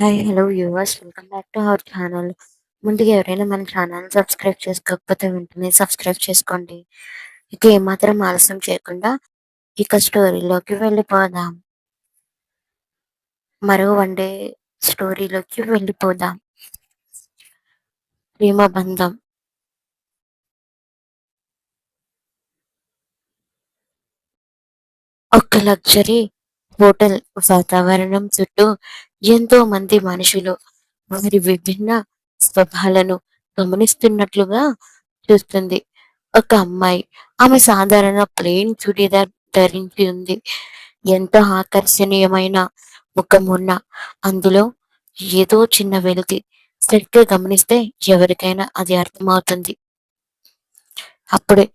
Hi! Hello viewers, welcome back to our channel. ముందుగా ఎవరైనా మన ఛానల్ సబ్స్క్రైబ్ చేసుకోకపోతే వెంటనే సబ్స్క్రైబ్ చేసుకోండి. ఇక ఏమాత్రం ఆలస్యం చేయకుండా ఇక స్టోరీలోకి వెళ్ళిపోదాం. మరో వన్ డే స్టోరీలోకి వెళ్ళిపోదాం. ప్రేమ బంధం. ఒక లగ్జరీ హోటల్ వాతావరణం చుట్టూ ఎంతో మంది మనుషులు వారి విభిన్న స్వభావాలను గమనిస్తున్నట్లుగా చూస్తుంది. ఒక అమ్మాయి, ఆమె సాధారణ ప్లెయిన్ చుడీదార్ ధరించి ఉంది. ఎంతో ఆకర్షణీయమైన ముఖం ఉన్న అందులో ఏదో చిన్న వెలితి. సరిగ్గా గమనిస్తే ఎవరికైనా అది అర్థమవుతుంది. అప్పుడే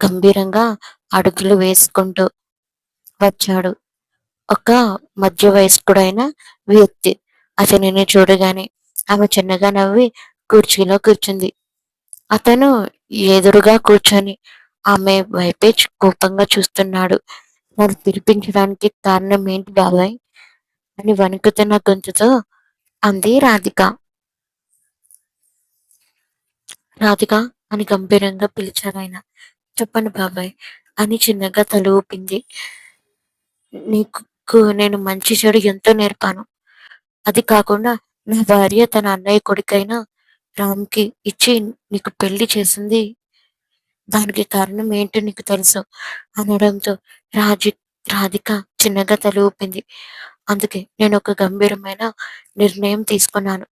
గంభీరంగా అడుగులు వేసుకుంటూ వచ్చాడు ఒక మధ్య వయస్కుడైన వ్యక్తి. అతనిని చూడగానే ఆమె చిన్నగా నవ్వి కుర్చీలో కూర్చుంది. అతను ఎదురుగా కూర్చొని ఆమె వైపే కోపంగా చూస్తున్నాడు. నన్ను పిలిపించడానికి కారణం ఏంటి బాబాయ్? అని వణుకుతున్న గొంతుతో అంది రాధిక. రాధిక అని గంభీరంగా పిలిచారాయన. చెప్పండి బాబాయ్ అని చిన్నగా తల ఊపింది. నీకు నేను మంచి చెడు ఎంతో నేర్పాను. అది కాకుండా నా భార్య తన అన్నయ్య కొడుకైన రామ్‌కి ఇచ్చి నీకు పెళ్లి చేసింది. దానికి కారణం ఏంటో నీకు తెలుసు అనడంతో రాజి రాధిక చిన్నగా తల ఊపింది. అందుకే నేను ఒక గంభీరమైన నిర్ణయం తీసుకున్నాను.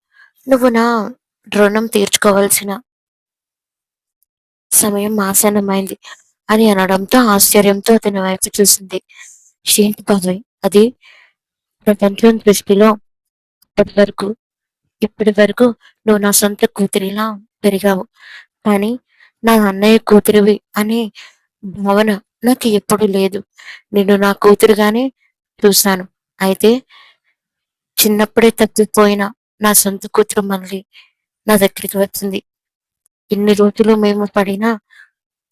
నువ్వు నా రుణం తీర్చుకోవాల్సిన సమయం ఆసన్నమైంది అని అనడంతో ఆశ్చర్యంతో అతని వైపు చూసింది. ఏంటి బాబాయ్ అది? ప్రపంచం దృష్టిలో ఇప్పటి వరకు ఇప్పటి వరకు నువ్వు నా సొంత కూతురిలా పెరిగావు. కానీ నా అన్నయ్య కూతురివి అనే భావన నాకు ఎప్పుడూ లేదు. నిన్ను నా కూతురుగానే చూశాను. అయితే చిన్నప్పుడే తప్పిపోయిన నా సొంత కూతురు మళ్ళీ నా దగ్గరికి వచ్చింది. ఇన్ని రోజులు మేము పడిన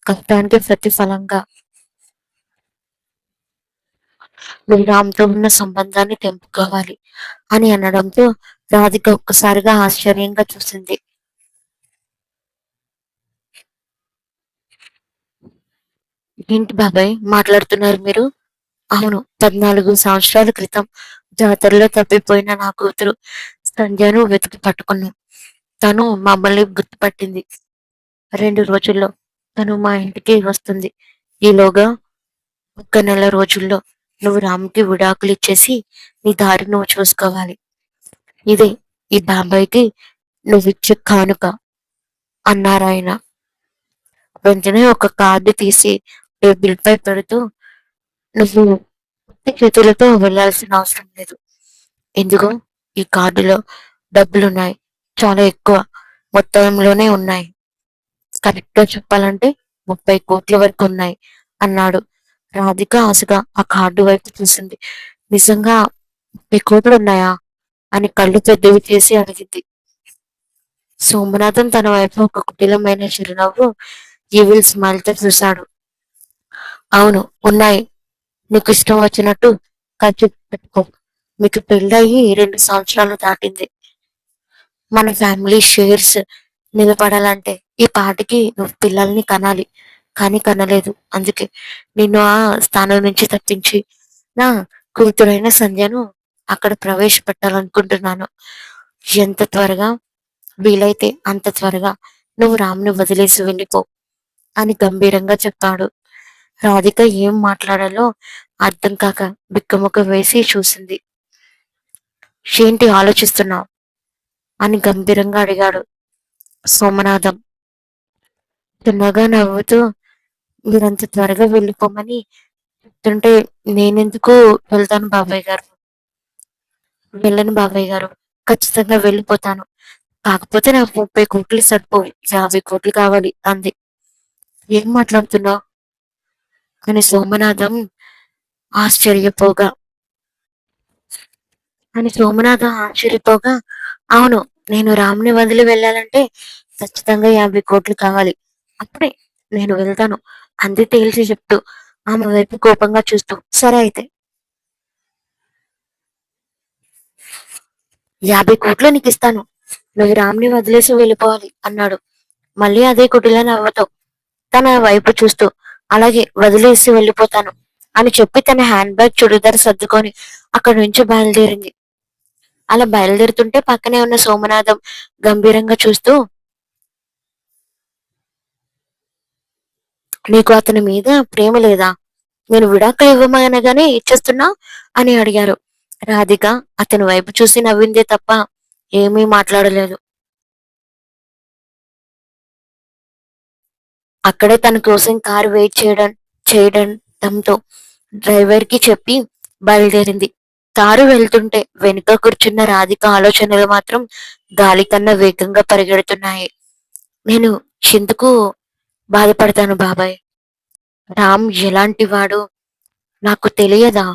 కష్టానికి ప్రతిఫలంగా నువ్వు రామ్‌తో ఉన్న సంబంధాన్ని తెంపుకోవాలి అని అనడంతో రాధిక ఒక్కసారిగా ఆశ్చర్యంగా చూసింది. ఏంటి బాబాయ్ మాట్లాడుతున్నారు మీరు? అవును. 14 సంవత్సరాల క్రితం జాతరలో తప్పిపోయిన నా కూతురు సంధ్యను వెతికి పట్టుకున్నాం. తను మమ్మల్ని గుర్తుపట్టింది. 2 రోజుల్లో తను మా ఇంటికి వస్తుంది. ఈలోగా ఒక్క నెల రోజుల్లో నువ్వు రామ్‌కి విడాకులిచ్చేసి నీ దారి నువ్వు చూసుకోవాలి. ఇదే ఈ బాబాయికి నువ్విచ్చే కానుక అన్నారాయన. వెంటనే ఒక కార్డ్ తీసి టేబుల్‌పై పెడుతూ నువ్వు ఉత్తి చేతులతో వెళ్ళాల్సిన అవసరం లేదు. ఇదిగో ఈ కార్డులో డబ్బులున్నాయి. చాలా ఎక్కువ మొత్తంలోనే ఉన్నాయి. కరెక్ట్‌గా చెప్పాలంటే 30,00,00,000 వరకు ఉన్నాయి అన్నాడు. రాధిక ఆశగా ఆ కార్డు వైపు చూసింది. నిజంగా 30,00,00,000 ఉన్నాయా? అని కళ్ళు పెద్దవి చేసి అడిగింది. సోమనాథం తన వైపు ఒక కుటిలమైన చిరునవ్వు, ఈవిల్ స్మైల్‌తో చూశాడు. అవును ఉన్నాయి. నీకు ఇష్టం వచ్చినట్టు ఖర్చు పెట్టుకో. మీకు పెళ్ళయి 2 సంవత్సరాలు దాటింది. మన ఫ్యామిలీ షేర్స్ నిలబడాలంటే ఈ పాటికి నువ్వు పిల్లల్ని కనాలి. కానీ కనలేదు. అందుకే నిన్ను ఆ స్థానం నుంచి తప్పించి నా కూతురైన సంధ్యను అక్కడ ప్రవేశపెట్టాలనుకుంటున్నాను. ఎంత త్వరగా వీలైతే అంత త్వరగా నువ్వు రామ్‌ని వదిలేసి వెళ్ళిపో అని గంభీరంగా చెప్పాడు. రాధిక ఏం మాట్లాడాలో అర్థం కాక బిక్కమొఖం వేసి చూసింది. ఏంటి ఆలోచిస్తున్నావు? అని గంభీరంగా అడిగాడు సోమనాథం. చిన్నగా నవ్వుతూ మీరంత త్వరగా వెళ్ళిపోమని చెప్తుంటే నేనెందుకు వెళ్తాను బాబాయ్ గారు. వెళ్ళను బాబాయ్ గారు. ఖచ్చితంగా వెళ్ళిపోతాను. కాకపోతే నాకు 30,00,00,000 సరిపోవు. 50,00,00,000 కావాలి అంది. ఏం మాట్లాడుతున్నావు? అని సోమనాథం ఆశ్చర్యపోగా ఆశ్చర్యపోగా అవును. నేను రామ్‌ని వదిలి వెళ్ళాలంటే ఖచ్చితంగా 50,00,00,000 కావాలి. అప్పుడే నేను వెళ్తాను అంది తేల్చి చెప్తూ. ఆమె వైపు కోపంగా చూస్తూ. సరే అయితే 50 కోట్లు నీకిస్తాను. నువ్వు రామ్‌ని వదిలేసి వెళ్ళిపోవాలి అన్నాడు. మళ్ళీ అదే కుటిల నవ్వుతూ తన వైపు చూస్తూ అలాగే వదిలేసి వెళ్ళిపోతాను అని చెప్పి తన హ్యాండ్ బ్యాగ్ చుడిదార్ సర్దుకొని అక్కడి నుంచి బయలుదేరింది. అలా బయలుదేరుతుంటే పక్కనే ఉన్న సోమనాథం గంభీరంగా చూస్తూ నీకు అతని మీద ప్రేమ లేదా? నేను విడాకులు ఇవ్వమనగానే ఇచ్చేస్తున్నావ్ అని అడిగారు. రాధిక అతని వైపు చూసి నవ్విందే తప్ప ఏమీ మాట్లాడలేదు. అక్కడే తన కోసం కారు వెయిట్ చేయడంతో డ్రైవర్ కి చెప్పి బయలుదేరింది. కారు వెళ్తుంటే వెనుక కూర్చున్న రాధిక ఆలోచనలు మాత్రం గాలి కన్నా వేగంగా పరిగెడుతున్నాయి. నేను ఎందుకు బాధపడతాను బాబాయ్? రామ్ ఎలాంటి వాడో నాకు తెలియదా?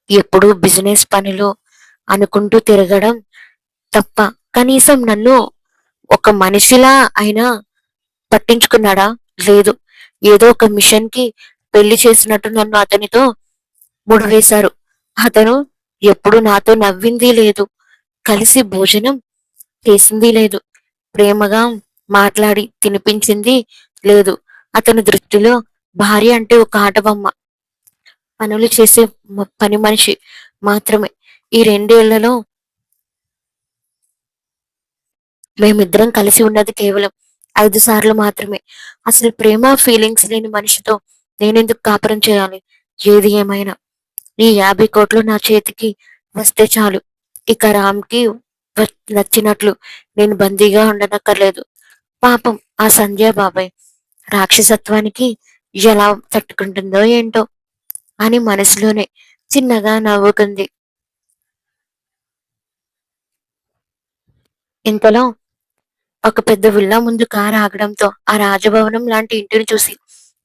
ఎప్పుడూ బిజినెస్ పనిలో అనుకుంటూ తిరగడం తప్ప కనీసం నన్ను ఒక మనిషిలా అయినా పట్టించుకున్నాడా? లేదు. ఏదో ఒక మిషన్ కి పెళ్లి చేసినట్టు నన్ను అతనితో ముడివేశారు. అతను ఎప్పుడు నాతో నవ్వింది లేదు. కలిసి భోజనం చేసింది లేదు. ప్రేమగా మాట్లాడి తినిపించింది లేదు. అతని దృష్టిలో భార్య అంటే ఒక ఆటబొమ్మ. పనులు చేసే పని మనిషి మాత్రమే. ఈ 2 ఏళ్లలో మేమిద్దరం కలిసి ఉన్నది కేవలం 5 సార్లు మాత్రమే. అసలు ప్రేమ ఫీలింగ్స్ లేని మనిషితో నేనెందుకు కాపురం చేయాలి? ఏది ఏమైనా ఈ 50 కోట్లు నా చేతికి వస్తే చాలు. ఇక రామ్‌కి నచ్చినట్లు నేను బందీగా ఉండనక్కర్లేదు. పాపం ఆ సంధ్య బాబాయ్ రాక్షసత్వానికి ఎలా తట్టుకుంటుందో ఏంటో అని మనసులోనే చిన్నగా నవ్వుకుంది. ఇంతలో ఒక పెద్ద విల్లా ముందు కారు ఆగడంతో ఆ రాజభవనం లాంటి ఇంటిని చూసి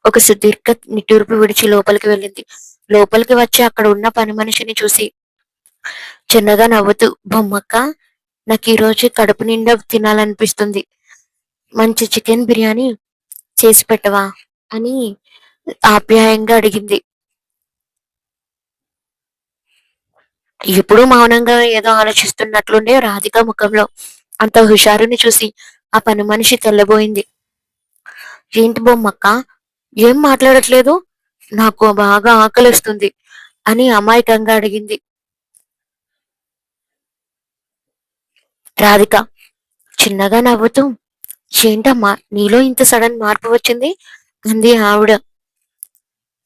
ఒక సుదీర్ఘ నిట్టూర్పు విడిచి లోపలికి వెళ్ళింది. లోపలికి వచ్చి అక్కడ ఉన్న పని మనిషిని చూసి చిన్నగా నవ్వుతూ బొమ్మక్క నాకు ఈ రోజు కడుపు నిండా తినాలనిపిస్తుంది. మంచి చికెన్ బిర్యానీ చేసి పెట్టవా అని ఆప్యాయంగా అడిగింది. ఎప్పుడూ మౌనంగా ఏదో ఆలోచిస్తున్నట్లుండే రాధిక ముఖంలో అంత హుషారుని చూసి ఆ పని మనిషి తెల్లబోయింది. ఏంటి బొమ్మక్క ఏం మాట్లాడట్లేదు? నాకు బాగా ఆకలిస్తుంది అని అమాయకంగా అడిగింది రాధిక. చిన్నగా నవ్వుతూ ఏంటమ్మా నీలో ఇంత సడన్ మార్పు వచ్చింది అంది ఆవిడ.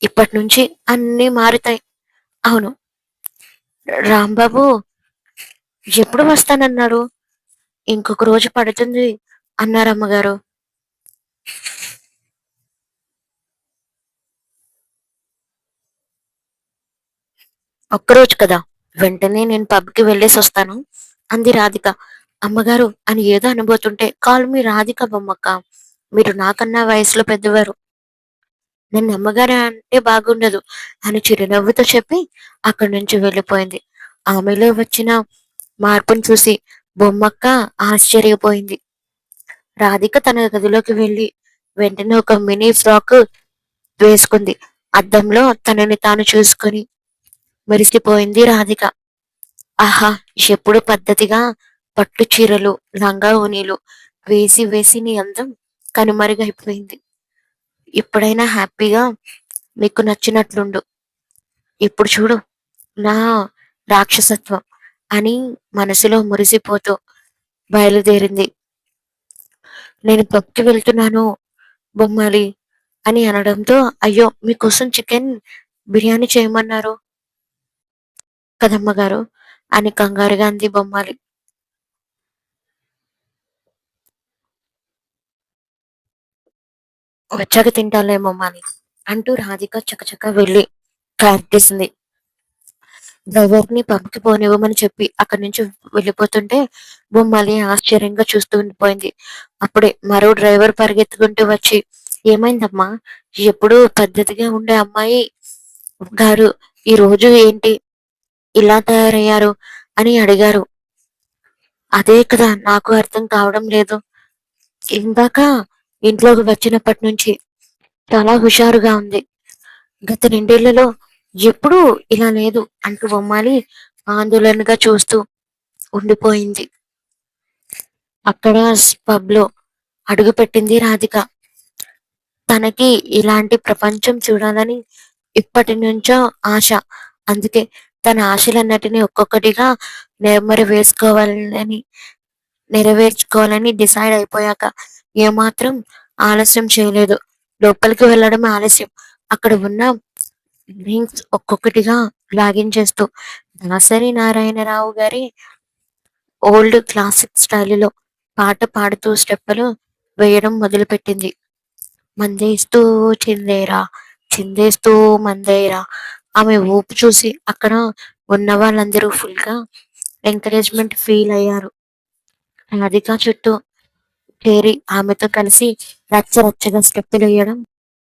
ఇప్పటి నుంచి అన్నీ మారుతాయి. అవును. రాంబాబు ఎప్పుడు వస్తానన్నాడు? ఇంకొక రోజు పడుతుంది అన్నారమ్మగారు. ఒక్కరోజు కదా, వెంటనే నేను పబ్‌కి వెళ్ళేసొస్తాను అంది రాధిక. అమ్మగారు అని ఏదో అనబోతుంటే కాల్ మీ రాధిక బొమ్మక్క. మీరు నాకన్నా వయసులో పెద్దవారు. నన్ను అమ్మగారు అంటే బాగుండదు అని చిరునవ్వుతో చెప్పి అక్కడి నుంచి వెళ్ళిపోయింది. ఆమెలో వచ్చిన మార్పును చూసి బొమ్మక్క ఆశ్చర్యపోయింది. రాధిక తన గదిలోకి వెళ్ళి వెంటనే ఒక మినీ ఫ్రాక్ వేసుకుంది. అద్దంలో తనని తాను చూసుకొని మెరిసిపోయింది రాధిక. ఆహా! ఎప్పుడు పద్ధతిగా పట్టు చీరలు, లంగా ఓణీలు వేసి వేసి నీ అందం కనుమరుగైపోయింది. ఇప్పుడైనా హ్యాపీగా నీకు నచ్చినట్లుండు. ఇప్పుడు చూడు నా రాక్షసత్వం అని మనసులో మురిసిపోతూ బయలుదేరింది. నేను పబ్‌కి వెళ్తున్నాను బొమ్మాలి అని అనడంతో అయ్యో మీకోసం చికెన్ బిర్యానీ చేయమన్నారు కదమ్మగారు అని కంగారుగా అంది బొమ్మాలి. వచ్చాక తింటాలే బొమ్మాలి అంటూ రాధిక చకచకా వెళ్ళి కార్ తీసింది. డ్రైవర్ ని పబ్‌కి పోనివ్వమని చెప్పి అక్కడి నుంచి వెళ్ళిపోతుంటే బొమ్మాలి ఆశ్చర్యంగా చూస్తూ ఉండిపోయింది. అప్పుడే మరో డ్రైవర్ పరిగెత్తుకుంటూ వచ్చి ఏమైందమ్మా? ఎప్పుడూ పద్ధతిగా ఉండే అమ్మాయి గారు ఈ రోజు ఏంటి ఇలా తయారయ్యారు అని అడిగారు. అదే కదా నాకు అర్థం కావడం లేదు. ఇందాక ఇంట్లోకి వచ్చినప్పటి నుంచి చాలా హుషారుగా ఉంది. గత 2 ఏళ్లలో ఎప్పుడూ ఇలా లేదు అంటూ బొమ్మాలి ఆందోళనగా చూస్తూ ఉండిపోయింది. అక్కడ పబ్ లో అడుగు పెట్టింది రాధిక. తనకి ఇలాంటి ప్రపంచం చూడాలని ఇప్పటి నుంచో ఆశ. అందుకే తన ఆశలన్నిటినీ ఒక్కొక్కటిగా నెమరు వేసుకోవాలని నెరవేర్చుకోవాలని డిసైడ్ అయిపోయాక ఏమాత్రం ఆలస్యం చేయలేదు. లోపలికి వెళ్ళడం ఆలస్యం. అక్కడ ఉన్న డ్రింక్స్ ఒక్కొక్కటిగా లాగించేస్తూ దాసరి నారాయణరావు గారి ఓల్డ్ క్లాసిక్ స్టైలులో పాట పాడుతూ స్టెప్పులు వేయడం మొదలుపెట్టింది. మందేస్తూ చిందేరా, చిందేస్తూ మందేరా. ఆమె ఊపు చూసి అక్కడ ఉన్న వాళ్ళందరూ ఫుల్ గా ఎంకరేజ్మెంట్ ఫీల్ అయ్యారు. రాధిక చుట్టూ చేరి ఆమెతో కలిసి రచ్చ రచ్చగా స్టెప్పులు వేయడం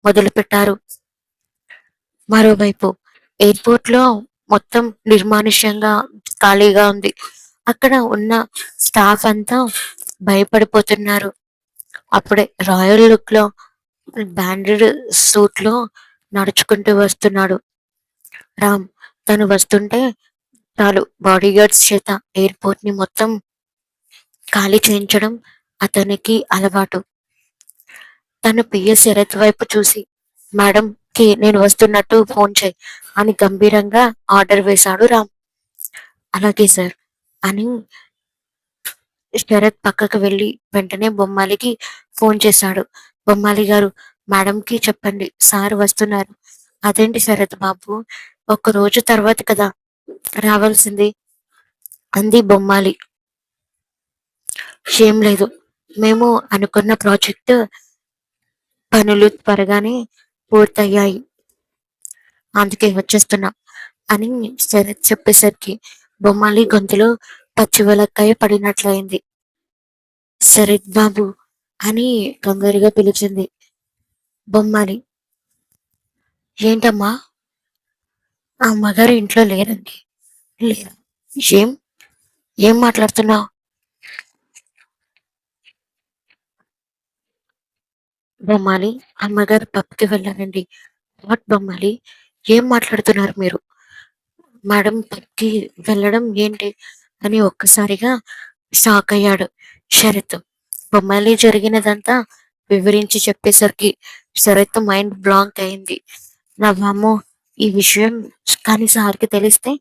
మొదలుపెట్టారు. మరోవైపు ఎయిర్పోర్ట్ లో మొత్తం నిర్మానుష్యంగా ఖాళీగా ఉంది. అక్కడ ఉన్న స్టాఫ్ అంతా భయపడిపోతున్నారు. అప్పుడే రాయల్ లుక్ లో బ్యాండెడ్ సూట్ లో నడుచుకుంటూ వస్తున్నాడు రామ్. తను వస్తుంటే చాలు బాడీగార్డ్స్ చేత ఎయిర్పోర్ట్ ని మొత్తం ఖాళీ చేయించడం అతనికి అలవాటు. తను పిఏ శరత్ వైపు చూసి, మేడం కి నేను వస్తున్నట్టు ఫోన్ చేయి అని గంభీరంగా ఆర్డర్ వేశాడు రామ్. అలాగే సార్ అని శరత్ పక్కకు వెళ్లి వెంటనే బొమ్మాలికి ఫోన్ చేశాడు. బొమ్మాలి గారు, మేడం కి చెప్పండి సార్ వస్తున్నారు. అదేంటి శరత్ బాబు, ఒక్క రోజు తర్వాత కదా రావాల్సింది అంది బొమ్మాలి. ఏం లేదు, మేము అనుకున్న ప్రాజెక్ట్ పనులు త్వరగానే పూర్తయ్యాయి, అందుకే వచ్చేస్తున్నాం అని శరత్ చెప్పేసరికి బొమ్మాలి గొంతులో పచ్చివలక్కాయ పడినట్లయింది. శరత్ బాబు అని కంగారుగా పిలిచింది బొమ్మాలి. ఏంటమ్మా, ఆ అమ్మగారు ఇంట్లో లేరండి. లేరా? ఏం ఏం మాట్లాడుతున్నావు? బొమ్మాలి, అమ్మగారు పబ్కి వెళ్ళారండి. వాట్ బొమ్మాలి, ఏం మాట్లాడుతున్నారు మీరు? మేడం పబ్కి వెళ్ళడం ఏంటి అని ఒక్కసారిగా షాక్ అయ్యాడు శరత్. బొమ్మాలి జరిగినదంతా వివరించి చెప్పేసరికి శరత్ మైండ్ బ్లాంక్ అయింది. నా వామ్మో, ఈ విషయం కానీ సార్కి తెలిస్తే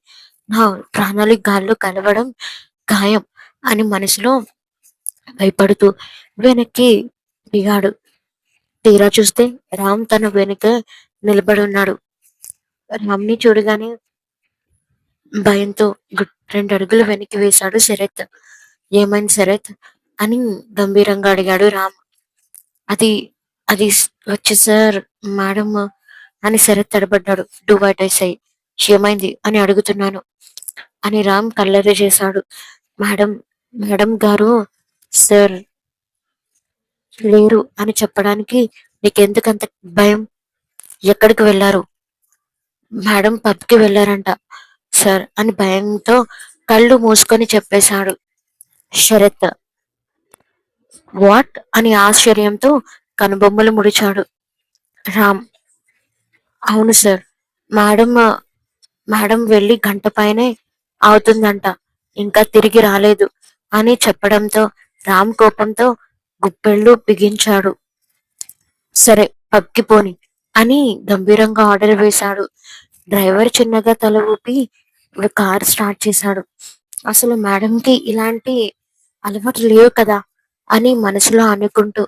నా ప్రాణాలు గాల్లో కలవడం ఖాయం అని మనసులో భయపడుతూ వెనక్కి దిగాడు. తీరా చూస్తే రామ్ తన వెనుక నిలబడున్నాడు. రామ్ని చూడగానే భయంతో రెండు అడుగులు వెనక్కి వేశాడు శరత్. ఏమైంది శరత్ అని గంభీరంగా అడిగాడు రామ్. అది అది వచ్చి సార్, మేడం అని శరత్ తడబడ్డాడు. డూ వాట్ ఐ సై, ఏమైంది అని అడుగుతున్నాను అని రామ్ కల్లరి చేశాడు. మేడం మేడం గారు సార్ లేరు అని చెప్పడానికి నీకెందుకంత భయం? ఎక్కడికి వెళ్ళారు? మేడం పబ్కి వెళ్ళారంట సార్ అని భయంతో కళ్ళు మూసుకొని చెప్పేశాడు శరత్. వాట్ అని ఆశ్చర్యంతో కనుబొమ్మలు ముడిచాడు రామ్. అవును సార్, మేడం మేడం వెళ్ళి గంట పైనే అవుతుందంట, ఇంకా తిరిగి రాలేదు అని చెప్పడంతో రామ్ కోపంతో గుప్పెళ్ళు బిగించాడు. సరే పబ్కి పోని అని గంభీరంగా ఆర్డర్ వేశాడు. డ్రైవర్ చిన్నగా తల ఊపి కార్ స్టార్ట్ చేశాడు. అసలు మేడంకి ఇలాంటి అలవాటు లేవు కదా అని మనసులో అనుకుంటూ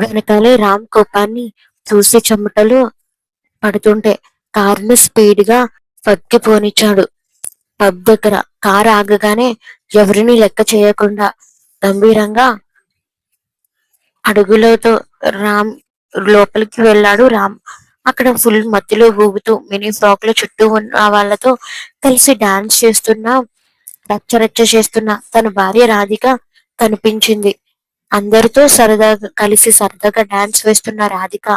వెనకాలే రామ్ కోపాన్ని చూసి చెమటలు పడుతుంటే కార్ని స్పీడ్ గా పక్కి పోనిచ్చాడు. పబ్ దగ్గర కారు ఆగగానే ఎవరిని లెక్క చేయకుండా గంభీరంగా అడుగులతో రామ్ లోపలికి వెళ్ళాడు రామ్. అక్కడ ఫుల్ మధ్యలో ఊగుతూ మినీ ఫ్రాక్ లో చుట్టూ ఉన్న వాళ్ళతో కలిసి డాన్స్ చేస్తున్న రచ్చరచ్చ చేస్తున్న తన భార్య రాధిక కనిపించింది. అందరితో సరదాగా డాన్స్ వేస్తున్న రాధిక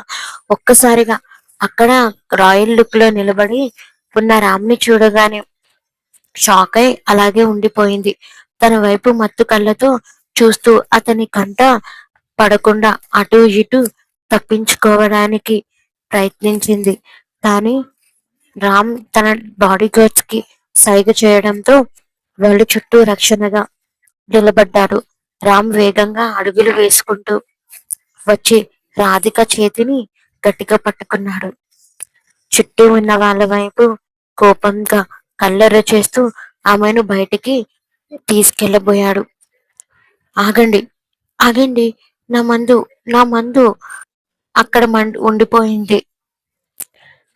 ఒక్కసారిగా అక్కడ రాయల్ లుక్ లో నిలబడి ఉన్న రామ్ని చూడగానే షాక్ అయి అలాగే ఉండిపోయింది. తన వైపు మత్తు కళ్ళతో చూస్తూ అతని కంట పడకుండా అటు ఇటు తప్పించుకోవడానికి ప్రయత్నించింది. కానీ రామ్ తన బాడీ గార్డ్స్ కి సైగ చేయడంతో వాళ్ళ చుట్టూ రక్షణగా నిలబడ్డాడు. రామ్ వేగంగా అడుగులు వేసుకుంటూ వచ్చి రాధిక చేతిని గట్టిగా పట్టుకున్నాడు. చుట్టూ ఉన్న వాళ్ళ వైపు కోపంగా కళ్ళెర్ర చేస్తూ ఆమెను బయటికి తీసుకెళ్ళబోయాడు. ఆగండి, ఆగండి, నా మందు, నా మందు అక్కడ ఉండిపోయింది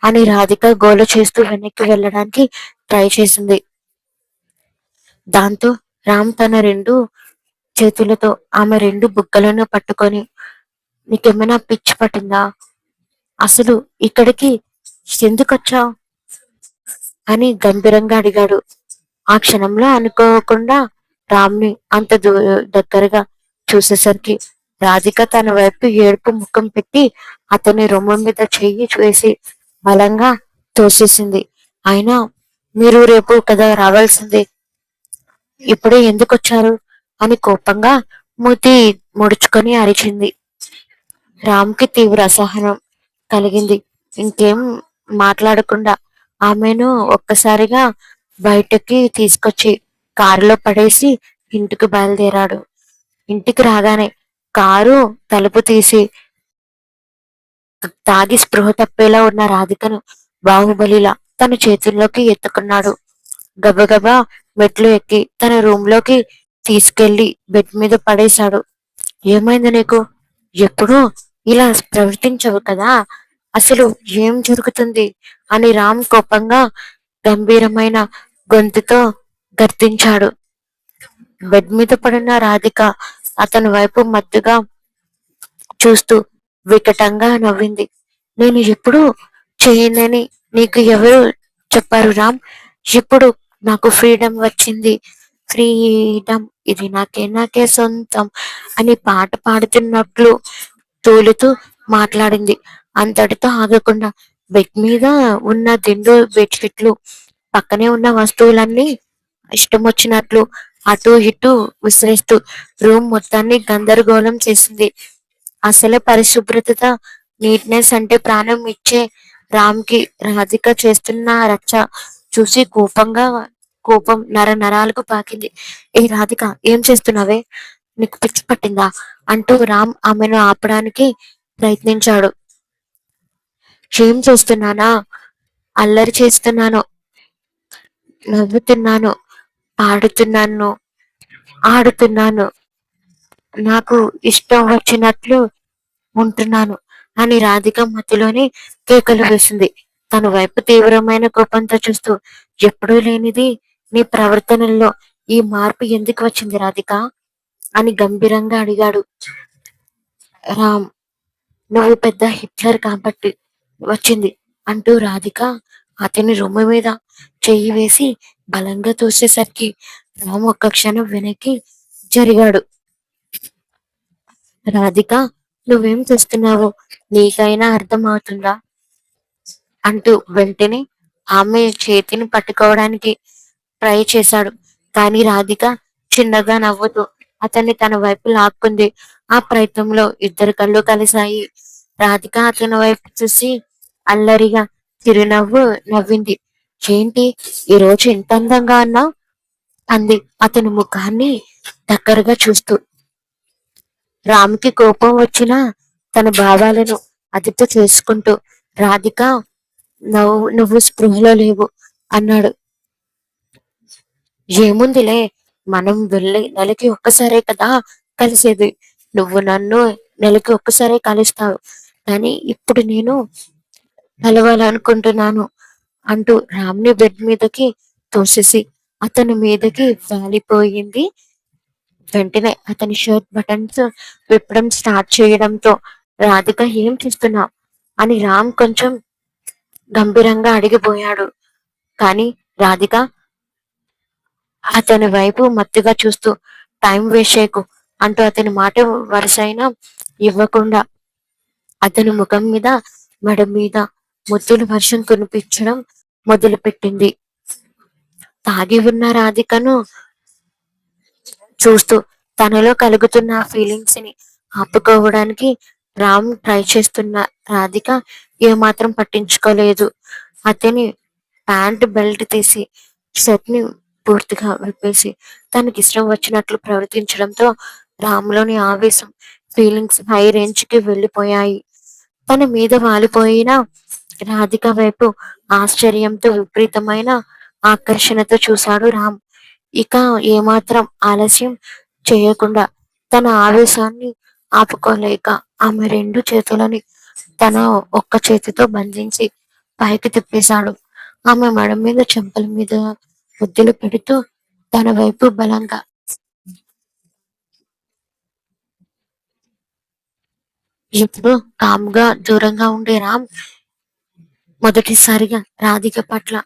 అని రాధిక గోల చేస్తూ వెనక్కి వెళ్ళడానికి ట్రై చేసింది. దాంతో రామ్ తన రెండు చేతులతో ఆమె రెండు బుగ్గలను పట్టుకొని, నీకేమైనా పిచ్చి పట్టిందా? అసలు ఇక్కడికి ఎందుకొచ్చావు అని గంభీరంగా అడిగాడు. ఆ క్షణంలో అనుకోకుండా రామ్ని అంత దగ్గరగా చూసేసరికి రాధిక తన వైపు ఏడుపు ముఖం పెట్టి అతని రొమ్ము మీద చెయ్యి వేసి బలంగా తోసేసింది. అయినా మీరు రేపు కదా రావాల్సింది, ఇప్పుడే ఎందుకు వచ్చారు అని కోపంగా మూతి ముడుచుకొని అరిచింది. రామ్కి తీవ్ర అసహనం కలిగింది. ఇంకేం మాట్లాడకుండా ఆమెను ఒక్కసారిగా బయటకి తీసుకొచ్చి కారులో పడేసి ఇంటికి బయలుదేరాడు. ఇంటికి రాగానే కారు తలుపు తీసి తాగి స్పృహ తప్పేలా ఉన్న రాధికను బాహుబలిలా తన చేతుల్లోకి ఎత్తుకున్నాడు. గబగబా మెట్లు ఎక్కి తన రూమ్ లోకి తీసుకెళ్లి బెడ్ మీద పడేశాడు. ఏమైంది నీకు? ఎప్పుడూ ఇలా ప్రవర్తించవు కదా, అసలు ఏం జరుగుతుంది అని రామ్ కోపంగా గంభీరమైన గొంతుతో గర్తించాడు. బెడ్ మీద పడిన రాధిక అతని వైపు మత్తుగా చూస్తూ వికటంగా నవ్వింది. నేను ఎప్పుడు చేయనని నీకు ఎవరు చెప్పారు రామ్? ఇప్పుడు నాకు ఫ్రీడమ్ వచ్చింది, ఫ్రీడమ్ ఇది నాకే నాకే సొంతం అని పాట పాడుతున్నట్లు తూలుతూ మాట్లాడింది. అంతటితో ఆగకుండా బెడ్ మీద ఉన్న దిండు బెడ్షీట్లు పక్కనే ఉన్న వస్తువులన్నీ ఇష్టం వచ్చినట్లు అటు ఇటు విసిరేస్తూ రూమ్ మొత్తాన్ని గందరగోళం చేసింది. అసలే పరిశుభ్రత, నీట్నెస్ అంటే ప్రాణం ఇచ్చే రామ్కి రాధిక చేస్తున్న రచ్చ చూసి కోపం నరాలకు పాకింది. ఏ రాధిక, ఏం చేస్తున్నావే? నీకు పిచ్చి పట్టిందా అంటూ రామ్ ఆమెను ఆపడానికి ప్రయత్నించాడు. ఏం చేస్తున్నానా? అల్లరి చేస్తున్నాను, నవ్వుతున్నాను, పాడుతున్నాను, ఆడుతున్నాను, నాకు ఇష్టం వచ్చినట్లు ఉంటున్నాను అని రాధిక మధ్యలోనే కేకలు వేసింది. తన వైపు తీవ్రమైన కోపంతో చూస్తూ, ఎప్పుడూ లేనిది నీ ప్రవర్తనలో ఈ మార్పు ఎందుకు వచ్చింది రాధిక అని గంభీరంగా అడిగాడు రామ్. నువ్వు పెద్ద హిట్లర్ కాబట్టి వచ్చింది అంటూ రాధిక అతని రొమ్ము మీద చెయ్యి వేసి బలంగా తోసేసరికి రామ్ ఒక్క క్షణం వెనక్కి జరిగాడు. రాధిక, నువ్వేం చేస్తున్నావో నీకైనా అర్థం అవుతుందా అంటూ వెంటనే ఆమె చేతిని పట్టుకోవడానికి ట్రై చేశాడు. కానీ రాధిక చిన్నగా నవ్వుతూ అతన్ని తన వైపు లాక్కుంది. ఆ ప్రయత్నంలో ఇద్దరు కళ్ళు కలిశాయి. రాధిక అతని వైపు చూసి అల్లరిగా చిరునవ్వు నవ్వింది. ఏంటి ఈ రోజు ఇంత అందంగా అన్నావు అంది అతని ముఖాన్ని దగ్గరగా చూస్తూ. రామ్కి కోపం వచ్చినా తన భావాలను అదుపు చేసుకుంటూ, రాధిక, నువ్వు స్పృహలో లేవు అన్నాడు. ఏముందిలే, మనం వెళ్ళి నెలకి ఒక్కసారే కదా కలిసేది, నువ్వు నన్ను నెలకి ఒక్కసారే కలుస్తావు, కానీ ఇప్పుడు నేను కలవాలనుకుంటున్నాను అంటూ రామ్ని బెడ్ మీదకి తోసేసి అతని మీదకి వాలిపోయింది. వెంటనే అతని షర్ట్ బటన్స్ విప్పడం స్టార్ట్ చేయడంతో రాధిక, ఏం చేస్తున్నావు అని రామ్ కొంచెం గంభీరంగా అడిగిపోయాడు. కానీ రాధిక అతని వైపు మత్తుగా చూస్తూ, టైం వేస్ట్ చేయకు అంటూ అతని మాట వరుసైనా ఇవ్వకుండా అతని ముఖం మీద మెడ మీద ముద్దుల వర్షం కురిపించడం మొదలుపెట్టింది. తాగి ఉన్న రాధికను చూస్తూ తనలో కలుగుతున్న ఫీలింగ్స్ ని ఆపుకోవడానికి రామ్ ట్రై చేస్తున్న రాధిక ఏమాత్రం పట్టించుకోలేదు. అతని ప్యాంట్ బెల్ట్ తీసి షర్ట్ ని పూర్తిగా విప్పేసి తనకిష్టం వచ్చినట్లు ప్రవర్తించడంతో రామ్‌లోని ఆవేశం, ఫీలింగ్స్ హై రేంజ్‌కి వెళ్ళిపోయాయి. తన మీద వాలిపోయిన రాధిక వైపు ఆశ్చర్యంతో, విపరీతమైన ఆకర్షణతో చూశాడు రామ్. ఇక ఏమాత్రం ఆలస్యం చేయకుండా తన ఆవేశాన్ని ఆపుకోలేక ఆమె రెండు చేతులని తన ఒక్క చేతితో బంధించి పైకి తిప్పేశాడు. ఆమె మెడ మీద, చెంపల మీద ముద్దులు పెడుతూ తన వైపు బలంగా. ఎప్పుడు కామ్‌గా దూరంగా ఉండే రామ్ మొదటిసారిగా రాధిక పట్ల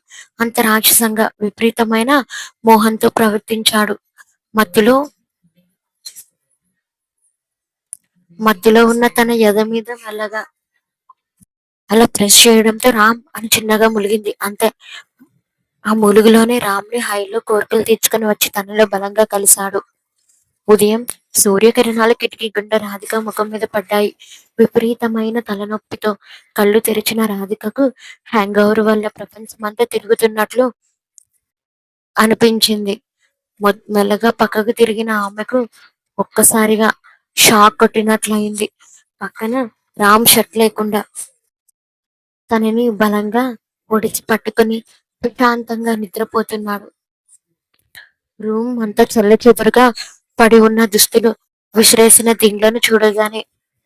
అంత రాక్షసంగా, విపరీతమైన మోహంతో ప్రవర్తించాడు. మధ్యలో మధ్యలో ఉన్న తన ఎద మీద మెల్లగా అలా ప్రెస్ చేయడంతో రామ్ అని చిన్నగా ములిగింది. అంతే. ఆ ములుగులోనే రామ్‌ని హైలో కోర్కెలు తీర్చుకొని వచ్చి తనలో బలంగా కలిశాడు. ఉదయం సూర్యకిరణాలు కిటికీ గుండా రాధిక ముఖం మీద పడ్డాయి. విపరీతమైన తలనొప్పితో కళ్ళు తెరిచిన రాధికకు హ్యాంగోవర్ వల్ల ప్రపంచమంతా తిరుగుతున్నట్లు అనిపించింది. మెల్లగా పక్కకు తిరిగిన ఆమెకు ఒక్కసారిగా షాక్ కొట్టినట్లయింది. పక్కన రామ్ షర్ట్ లేకుండా తనని బలంగా ఒడిచి పట్టుకుని ప్రశాంతంగా నిద్రపోతున్నాడు. రూమ్ అంతా చెల్లాచెదురుగా పడి ఉన్న దుస్తులు, విసిరేసిన దిండ్లను చూడగానే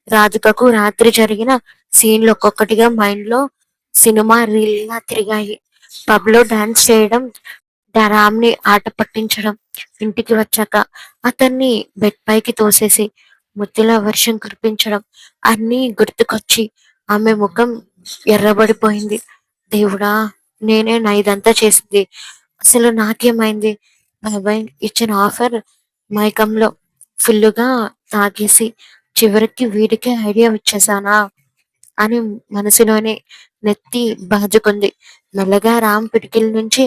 రాధికకు రాత్రి జరిగిన సీన్లు ఒక్కొక్కటిగా మైండ్ లో సినిమా రీల్లా తిరిగాయి. పబ్ లో డాన్స్ చేయడం, రామ్‌ని ఆట పట్టించడం, ఇంటికి వచ్చాక అతన్ని బెడ్ పైకి తోసేసి ముద్దుల వర్షం కురిపించడం అన్నీ గుర్తుకొచ్చి ఆమె ముఖం ఎర్రబడిపోయింది. దేవుడా! నేనేనా ఇదంతా చేసింది? అసలు నాకేమైంది? బాబాయ్ ఇచ్చిన ఆఫర్ మైకంలో ఫుల్లుగా తాగేసి చివరికి వీడికే ఐడియా ఇచ్చేసానా అని మనసులోనే నెత్తి బాదుకుంది. మెల్లగా రామ్ పిడికిలి నుంచి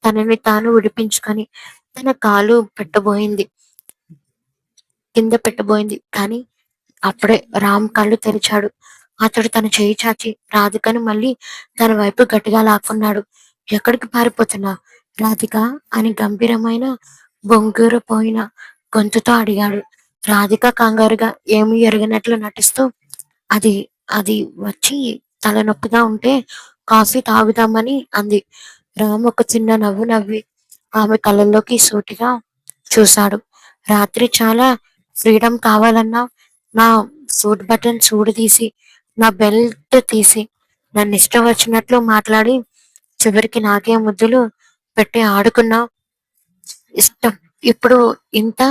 తనని తాను విడిపించుకొని తన కాలు పెట్టబోయింది, కింద పెట్టబోయింది. కానీ అప్పుడే రామ్ కళ్ళు తెరిచాడు. అతడు తన చేయి చాచి రాధికను మళ్ళీ తన వైపు గట్టిగా లాక్కున్నాడు. ఎక్కడికి పారిపోతున్నా రాధిక అని గంభీరమైన బొంగురపోయిన గొంతుతో అడిగాడు. రాధిక కంగారుగా ఏమీ ఎరగనట్లు నటిస్తూ అది అది వచ్చి తలనొప్పిగా ఉంటే కాఫీ తాగుదామని అంది. రామ్ ఒక చిన్న నవ్వు నవ్వి ఆమె కళ్ళల్లోకి సూటిగా చూశాడు. రాత్రి చాలా ఫ్రీడమ్ కావాలన్నా నా సూట్ బటన్ తీసి నా బెల్ట్ తీసి నన్ను ఇష్టం వచ్చినట్లు మాట్లాడి చివరికి నాకే ముద్దులు పెట్టి ఆడుకున్నా ఇష్టం. ఇప్పుడు ఇంత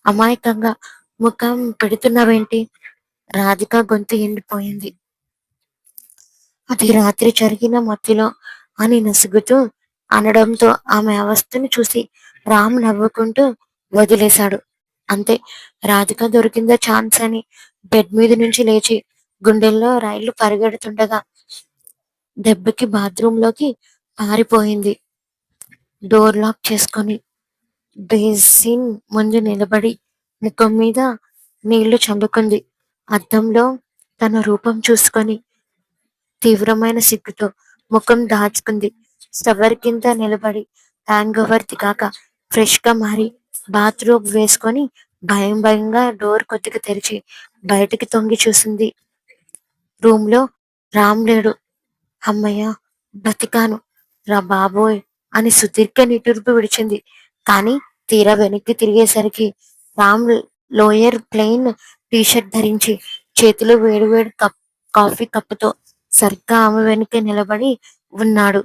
అమాయకంగా ముఖం పెడుతున్నావేంటి? రాధిక గొంతు ఎండిపోయింది. అది రాత్రి జరిగిన మత్తులో అని నసుగుతూ అనడంతో ఆమె అవస్థను చూసి రామ్ నవ్వుకుంటూ వదిలేశాడు. అంతే. రాధిక దొరికిందా ఛాన్స్ అని బెడ్ మీద నుంచి లేచి గుండెల్లో రైళ్లు పరిగెడుతుండగా దెబ్బకి బాత్రూమ్ లోకి పారిపోయింది. డోర్ లాక్ చేసుకొని బేసిన్ ముందు నిలబడి ముఖం మీద నీళ్లు చల్లుకుంది. అద్దంలో తన రూపం చూసుకొని తీవ్రమైన సిగ్గుతో ముఖం దాచుకుంది. స్టవర్ కింద నిలబడి హ్యాంగ్ ఓవర్ దిగాక ఫ్రెష్ గా మారి బాత్రూమ్ వేసుకొని భయం భయంగా డోర్ కొద్దిగా తెరిచి బయటికి తొంగి చూసింది. రూమ్ లో రామ్ లేడు. అమ్మయ్య, బతికాను రా బాబోయ్ అని సుదీర్ఘ నిట్టూర్పు విడిచింది. కానీ తీరా వెనక్కి తిరిగేసరికి రామ్ లోయర్ ప్లెయిన్ టీషర్ట్ ధరించి చేతిలో వేడివేడి కాఫీ కప్పుతో సరిగ్గా ఆమె వెనక్కి నిలబడి ఉన్నాడు.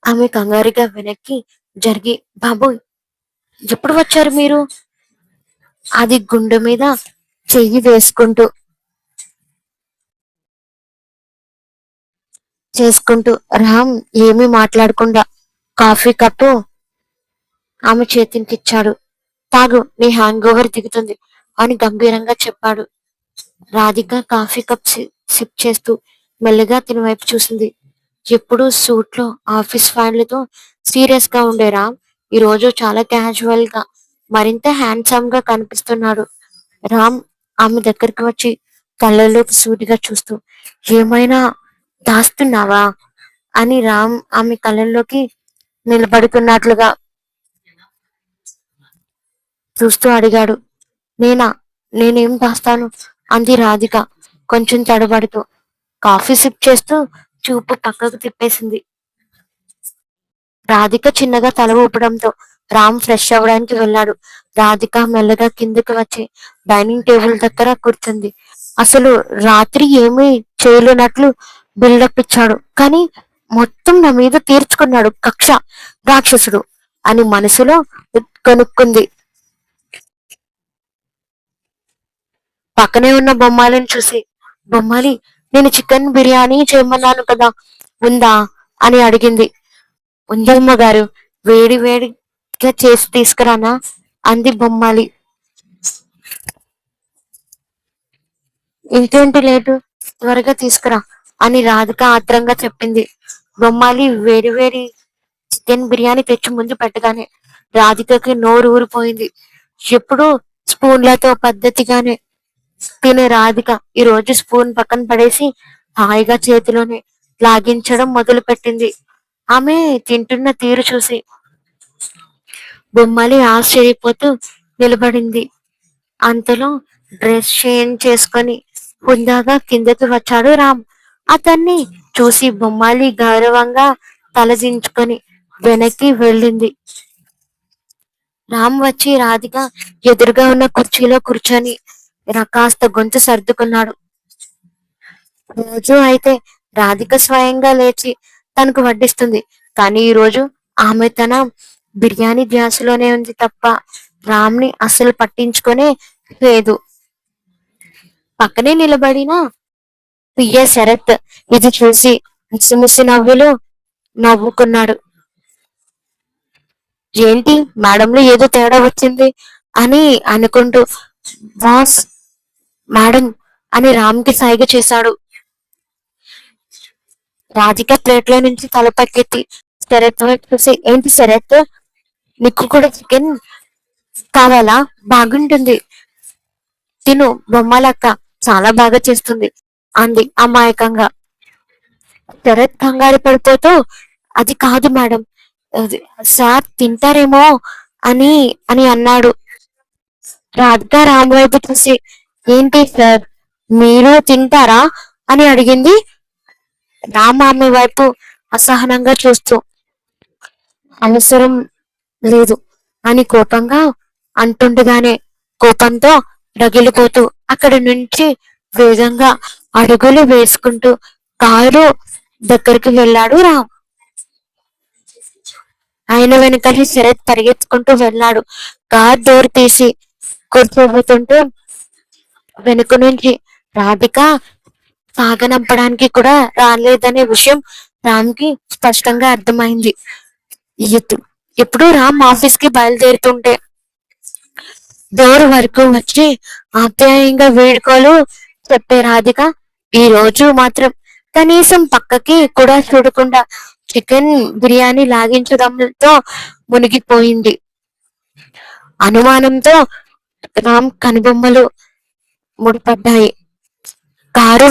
ఆమె కంగారుగా వెనక్కి జరిగి బాబోయ్, ఎప్పుడు వచ్చారు మీరు? అది గుండె మీద చెయ్యి వేసుకుంటూ చేసుకుంటూ రామ్ ఏమీ మాట్లాడకుండా కాఫీ కప్పు ఆమె చేతికిచ్చాడు. తాగు, నీ హ్యాంగ్ ఓవర్ దిగుతుంది అని గంభీరంగా చెప్పాడు. రాధిక కాఫీ కప్ సిప్ చేస్తూ మెల్లగా అతని వైపు చూసింది. ఎప్పుడు సూట్ లో ఆఫీస్ ఫ్యాన్లతో సీరియస్ గా ఉండే రామ్ ఈ రోజు చాలా క్యాజువల్ గా, మరింత హ్యాండ్సమ్ గా కనిపిస్తున్నాడు. రామ్ ఆమె దగ్గరికి వచ్చి కళ్ళల్లోకి సూటిగా చూస్తూ ఏమైనా దాస్తున్నావా అని రామ్ ఆమె కళ్ళల్లోకి నిలబడుతున్నట్లుగా చూస్తూ అడిగాడు. నేనా? నేనేం దాస్తాను? అంది రాధిక కొంచెం తడబడుతూ. కాఫీ సిప్ చేస్తూ చూపు పక్కకు తిప్పేసింది. రాధిక చిన్నగా తల ఊపడంతో రామ్ ఫ్రెష్ అవ్వడానికి వెళ్ళాడు. రాధిక మెల్లగా కిందకి వచ్చి డైనింగ్ టేబుల్ దగ్గర కూర్చుంది. అసలు రాత్రి ఏమీ చేయలేనట్లు బిల్డప్ ఇచ్చాడు, కానీ మొత్తం నా మీద తీర్చుకున్నాడు కక్ష, రాక్షసుడు అని మనసులో కనుక్కుంది. పక్కనే ఉన్న బొమ్మాలిని చూసి, బొమ్మాలి, నేను చికెన్ బిర్యానీ చేయమన్నాను కదా, ఉందా అని అడిగింది. ఉందమ్మ గారు, వేడి వేడిగా చేసి తీసుకురానా అంది బొమ్మాలి. ఇంకేంటి లేటు, త్వరగా తీసుకురా అని రాధిక ఆత్రంగా చెప్పింది. బొమ్మాలి వేడి వేడి చికెన్ బిర్యానీ తెచ్చి ముందు పెట్టగానే రాధికకి నోరు ఊరిపోయింది. ఎప్పుడు స్పూన్లతో పద్ధతిగానే తినే రాధిక ఈ రోజు స్పూన్ పక్కన పడేసి హాయిగా చేతిలోనే లాగించడం మొదలు పెట్టింది. ఆమె తింటున్న తీరు చూసి బొమ్మలి ఆశ్చర్యపోతూ నిలబడింది. అంతలో డ్రెస్ చేంజ్ చేసుకొని హుందాగా కిందకి వచ్చాడు రామ్. అతన్ని చూసి బొమ్మాలి గౌరవంగా తలదించుకొని వెనక్కి వెళ్ళింది. రామ్ వచ్చి రాధిక ఎదురుగా ఉన్న కుర్చీలో కూర్చొని కాస్త గొంతు సర్దుకున్నాడు. రోజు అయితే రాధిక స్వయంగా లేచి తనకు వడ్డిస్తుంది, కానీ ఈ రోజు ఆమె తన బిర్యానీ ధ్యాసలోనే ఉంది తప్ప రామ్ని అస్సలు పట్టించుకొనే లేదు. పక్కనే నిలబడిన పిఏ శరత్ ఇది చూసి ముసిముసి నవ్వులు నవ్వుకున్నాడు. ఏంటి మేడంలో ఏదో తేడా వచ్చింది అని అనుకుంటూ బాస్ మేడం అని రామ్కి సైగ చేశాడు. రాధిక ప్లేట్లో నుంచి తల పక్కెత్తి శరత్ వైపు చూసి, ఏంటి శరత్, నీకు కూడా చికెన్ కావాలా? బాగుంటుంది, తిను, బొమ్మలక్క చాలా బాగా చేస్తుంది అంది అమాయకంగా. శరత్ కంగారు పడిపోతూ, అది కాదు మేడం, సార్ తింటారేమో అని అని అన్నాడు. రాధిక రామ్ వైపు చూసి, ఏంటి సార్, మీరు తింటారా అని అడిగింది. రామ్ ఆమె వైపు అసహనంగా చూస్తూ, అవసరం లేదు అని కోపంగా అంటుండగానే కోపంతో రగిలిపోతూ అక్కడి నుంచి వేగంగా అడుగులు వేసుకుంటూ కారు దగ్గరికి వెళ్ళాడు రామ్. ఆయన వెనకాల శరత్ పరిగెత్తుకుంటూ వెళ్ళాడు. కార్ డోర్ తీసి కూర్చోబోతుంటే వెనుక నుంచి రాధిక సాగనంపడానికి కూడా రాలేదనే విషయం రామ్కి స్పష్టంగా అర్థమైంది. ఎప్పుడు రామ్ ఆఫీస్ కి బయలుదేరుతుంటే డోర్ వరకు వచ్చి ఆప్యాయంగా వేడుకోలు చెప్పే రాధిక ఈ రోజు మాత్రం కనీసం పక్కకి కూడా చూడకుండా చికెన్ బిర్యానీ లాగించడంతో మునిగిపోయింది. అనుమానంతో రామ్ కనుబొమ్మలు ముడిపడ్డాయి. కారు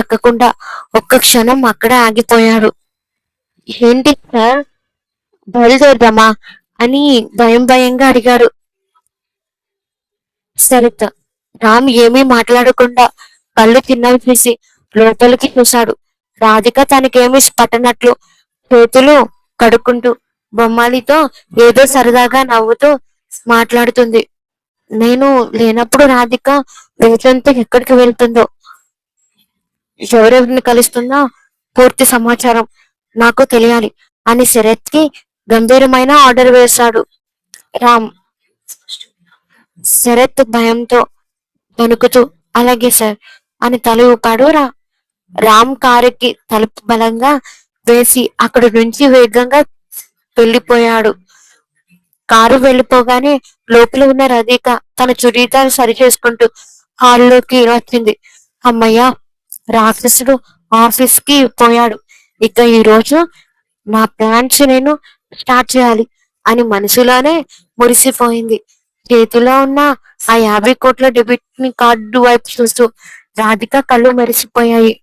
ఎక్కకుండా ఒక్క క్షణం అక్కడే ఆగిపోయాడు. ఏంటి సార్, బయలుదేరదామా అని భయంగా అడిగాడు శరత్. రామ్ ఏమీ మాట్లాడకుండా కళ్ళు చిన్నవి చేసి లోపలికి చూశాడు. రాధిక తనకేమీ పట్టనట్లు చేతులు కడుక్కుంటూ బొమ్మాలితో ఏదో సరదాగా నవ్వుతూ మాట్లాడుతుంది. నేను లేనప్పుడు రాధిక రోజంతా ఎక్కడికి వెళ్తుందో, ఎవరెవరిని కలుస్తుందో పూర్తి సమాచారం నాకు తెలియాలి అని శరత్ కి గంభీరమైన ఆర్డర్ వేశాడు రామ్. శరత్ భయంతో వణుకుతూ అలాగే సార్ అని తల ఊపాడు రామ్. కారుకి తలుపు బలంగా వేసి అక్కడి నుంచి వేగంగా వెళ్ళిపోయాడు. కారు వెళ్ళిపోగానే లోపల ఉన్న రధిక తన చుడీదార్ సరి చేసుకుంటూ హాల్లోకి వచ్చింది. అమ్మయ్య, రాక్షసుడు ఆఫీస్ కి పోయాడు, ఇక ఈ రోజు నా ప్లాన్స్ నేను స్టార్ట్ చేయాలి అని మనసులోనే మురిసిపోయింది. చేతిలో ఉన్న ఆ 50 కోట్ల డెబిట్ కార్డు వైపు చూస్తూ రాధిక కళ్ళు మెరిసిపోయాయి.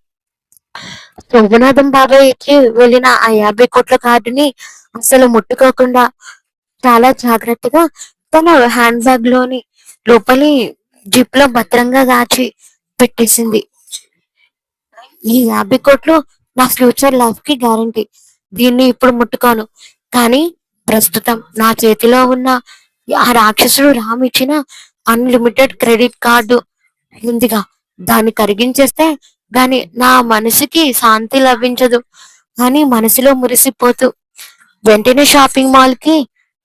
శోభనాథం బాబాయ్ ఇచ్చి వెళ్ళిన ఆ 50 కోట్ల కార్డుని అసలు ముట్టుకోకుండా చాలా జాగ్రత్తగా తన హ్యాండ్ బ్యాగ్ లోని లోపలి జిప్ లో భద్రంగా దాచి పెట్టేసింది. ఈ 50 కోట్లు నా ఫ్యూచర్ లైఫ్ కి గ్యారంటీ. దీన్ని ఇప్పుడు ముట్టుకోను. కానీ ప్రస్తుతం నా చేతిలో ఉన్న ఆ రాక్షసుడు రామ్ ఇచ్చిన అన్లిమిటెడ్ క్రెడిట్ కార్డు ఉందిగా, దాన్ని కరిగించేస్తే గాని నా మనసుకి శాంతి లభించదు అని మనసులో మురిసిపోతూ వెంటనే షాపింగ్ మాల్ కి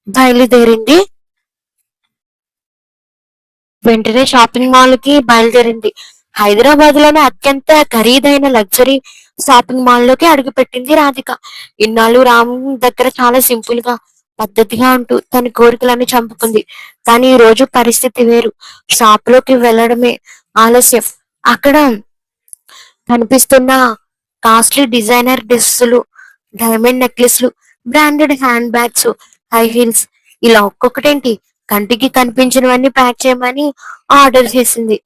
బయలుదేరింది. వెంటనే షాపింగ్ మాల్ కి బయలుదేరింది. హైదరాబాద్ లోనే అత్యంత ఖరీదైన లగ్జరీ షాపింగ్ మాల్ లోకి అడుగుపెట్టింది రాధిక. ఇన్నాళ్ళు రామ్ దగ్గర చాలా సింపుల్ గా పద్ధతిగా ఉంటూ తన కోరికలన్నీ చంపుకుంది. కానీ ఈ రోజు పరిస్థితి వేరు. షాప్ లోకి వెళ్ళడమే ఆలస్యం. అక్కడ కనిపిస్తున్న కాస్ట్లీ డిజైనర్ డ్రెస్సులు, డైమండ్ నెక్లెస్లు, branded hand bags, high heels, ఇలా ఒక్కొక్కటేంటి కంటికి కనిపించినవన్నీ ప్యాక్ చేయమని ఆర్డర్ చేసింది.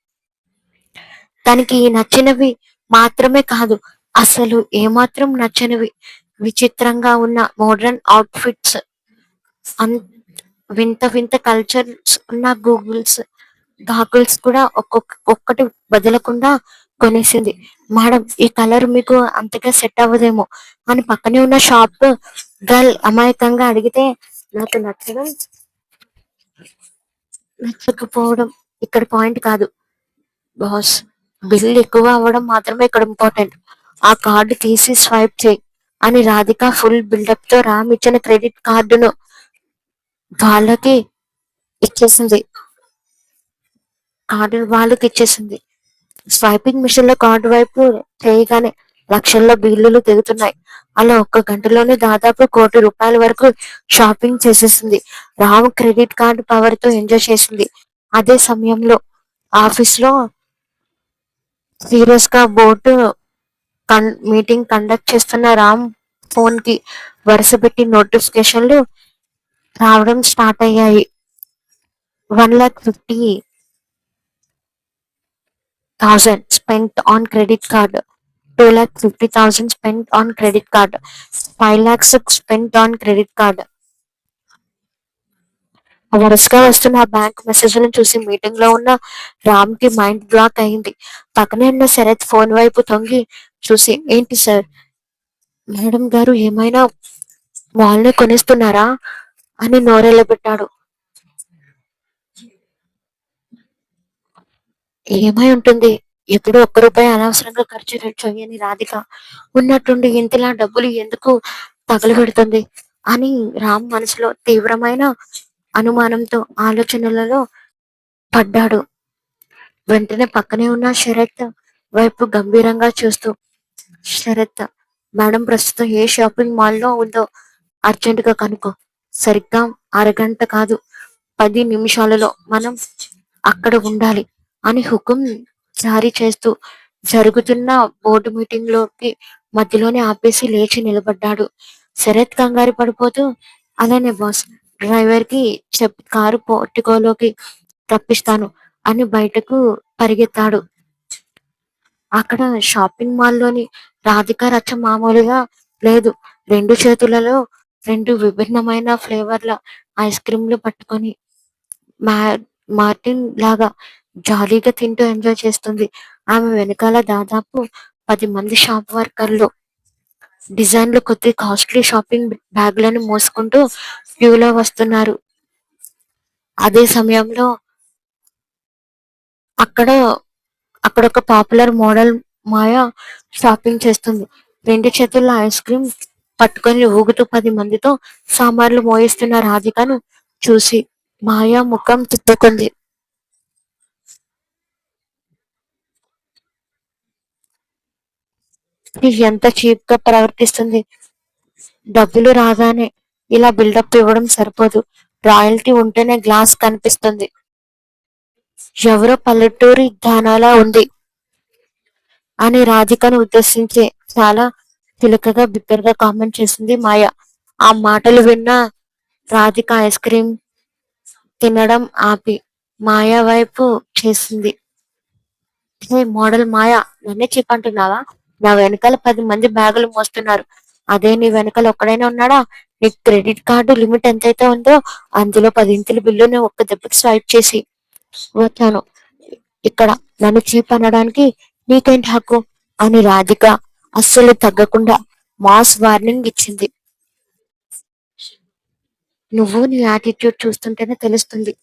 తనకి నచ్చినవి మాత్రమే కాదు, అసలు ఏమాత్రం నచ్చనివి, విచిత్రంగా ఉన్న మోడర్న్ అవుట్ఫిట్స్, అన్ వింత వింత కల్చర్స్ ఉన్న గాగుల్స్ కూడా ఒక్కటి వదలకుండా కొనేసింది. మేడం, ఈ కలర్ మీకు అంతగా సెట్ అవ్వదేమో అని పక్కనే ఉన్న షాప్ గర్ల్ అమాయకంగా అడిగితే, నాకు నచ్చడం నచ్చకపోవడం ఇక్కడ పాయింట్ కాదు బాస్, బిల్ ఎక్కువ అవ్వడం మాత్రమే ఇక్కడ ఇంపార్టెంట్. ఆ కార్డు తీసి స్వైప్ చేయి అని రాధిక ఫుల్ బిల్డప్ తో రామ్ ఇచ్చిన క్రెడిట్ కార్డును వాళ్ళకి ఇచ్చేసింది. వాళ్ళకి ఇచ్చేసింది. స్వైపింగ్ మిషన్ లో కార్డు వైపు చేయగానే లక్షల్లో బిల్లులు దిగుతున్నాయి. అలా ఒక్క గంటలోనే దాదాపు ₹1,00,00,000 వరకు షాపింగ్ చేసేసింది. రామ్ క్రెడిట్ కార్డు పవర్ తో ఎంజాయ్ చేసింది. అదే సమయంలో ఆఫీస్ లో సీరియస్ గా బోర్డు మీటింగ్ కండక్ట్ చేస్తున్న రామ్ ఫోన్ కి వరుస పెట్టి నోటిఫికేషన్లు రావడం స్టార్ట్ అయ్యాయి. 1,50,000 spent on credit card, 2,50,000 spent on credit card, 5 lakhs spent on credit card. వరుసగా వస్తున్న ఆ బ్యాంక్ మెసేజ్లను చూసి మీటింగ్ లో ఉన్న రామ్ కి మైండ్ బ్లాక్ అయింది. పక్కనే ఉన్న శరత్ ఫోన్ వైపు తొంగి చూసి, ఏంటి సార్, మేడం గారు ఏమైనా మాల్ని కొనేస్తున్నారా అని నోరెళ్ళబెట్టాడు. ఏమై ఉంటుంది, ఎప్పుడో ₹1 అనవసరంగా ఖర్చు చేయని రాధిక ఉన్నట్టుండి ఇంతలా డబ్బులు ఎందుకు తగలబెడుతుంది అని రామ్ మనసులో తీవ్రమైన అనుమానంతో ఆలోచనలలో పడ్డాడు. వెంటనే పక్కనే ఉన్న శరత్ వైపు గంభీరంగా చూస్తూ, శరత్, మేడం ప్రస్తుతం ఏ షాపింగ్ మాల్లో ఉందో అర్జెంట్ గా కనుక్కో. సరిగ్గా అరగంట కాదు, 10 నిమిషాలలో మనం అక్కడ ఉండాలి అని హుకుం జారీ చేస్తూ జరుగుతున్న బోర్డు మీటింగ్ లోకి మధ్యలోనే ఆపేసి లేచి నిలబడ్డాడు. శరత్ కంగారు పడిపోతూ, అలానే బాస్, డ్రైవర్ కి చెప్పి కారు పోర్టికోలోకి రప్పిస్తాను అని బయటకు పరిగెత్తాడు. అక్కడ షాపింగ్ మాల్లోని రాధిక రచ్చ మామూలుగా లేదు. రెండు చేతులలో 2 విభిన్నమైన ఫ్లేవర్ల ఐస్ క్రీంలు పట్టుకొని మార్టిన్ లాగా జాలీగా తింటూ ఎంజాయ్ చేస్తుంది. ఆమె వెనకాల దాదాపు 10 మంది షాప్ వర్కర్లు డిజైన్లు కొద్ది కాస్ట్లీ షాపింగ్ బ్యాగులను మోసుకుంటూ క్యూలో వస్తున్నారు. అదే సమయంలో అక్కడ అక్కడొక పాపులర్ మోడల్ మాయ షాపింగ్ చేస్తుంది. 2 చేతుల్లో ఐస్ క్రీం పట్టుకొని ఊగుతూ 10 మందితో సామాన్లు మోయిస్తున్న రాధికను చూసి మాయ ముఖం తిప్పుకుంది. ఎంత చీప్ గా ప్రవర్తిస్తుంది. డబ్బులు రాగానే ఇలా బిల్డప్ ఇవ్వడం సరిపోదు. రాయల్టీ ఉంటేనే గ్లాస్ కనిపిస్తుంది. ఎవరో పల్లెటూరి ఘానాలా ఉంది అని రాధికను ఉద్దేశించి చాలా చిలకగా బిగ్గరగా కామెంట్ చేసింది మాయ. ఆ మాటలు విన్న రాధిక ఐస్ క్రీం తినడం ఆపి మాయ వైపు చేసింది. హే మోడల్ మాయ, నన్నే చీప్ అంటున్నావా? నా వెనకాల 10 మంది బ్యాగులు మోస్తున్నారు. అదే నీ వెనకాల ఒక్కడైనా ఉన్నాడా? నీ క్రెడిట్ కార్డు లిమిట్ ఎంతైతే ఉందో అందులో 10 ఇంచుల బిల్లుని ఒక్క దెబ్బకి స్వైప్ చేసి వచ్చాను ఇక్కడ. నన్ను చీప్ అనడానికి నీకేంటి హక్కు? అని రాధిక అస్సలు తగ్గకుండా మాస్ వార్నింగ్ ఇచ్చింది. నువ్వు నీ యాటిట్యూడ్ చూస్తుంటేనే తెలుస్తుంది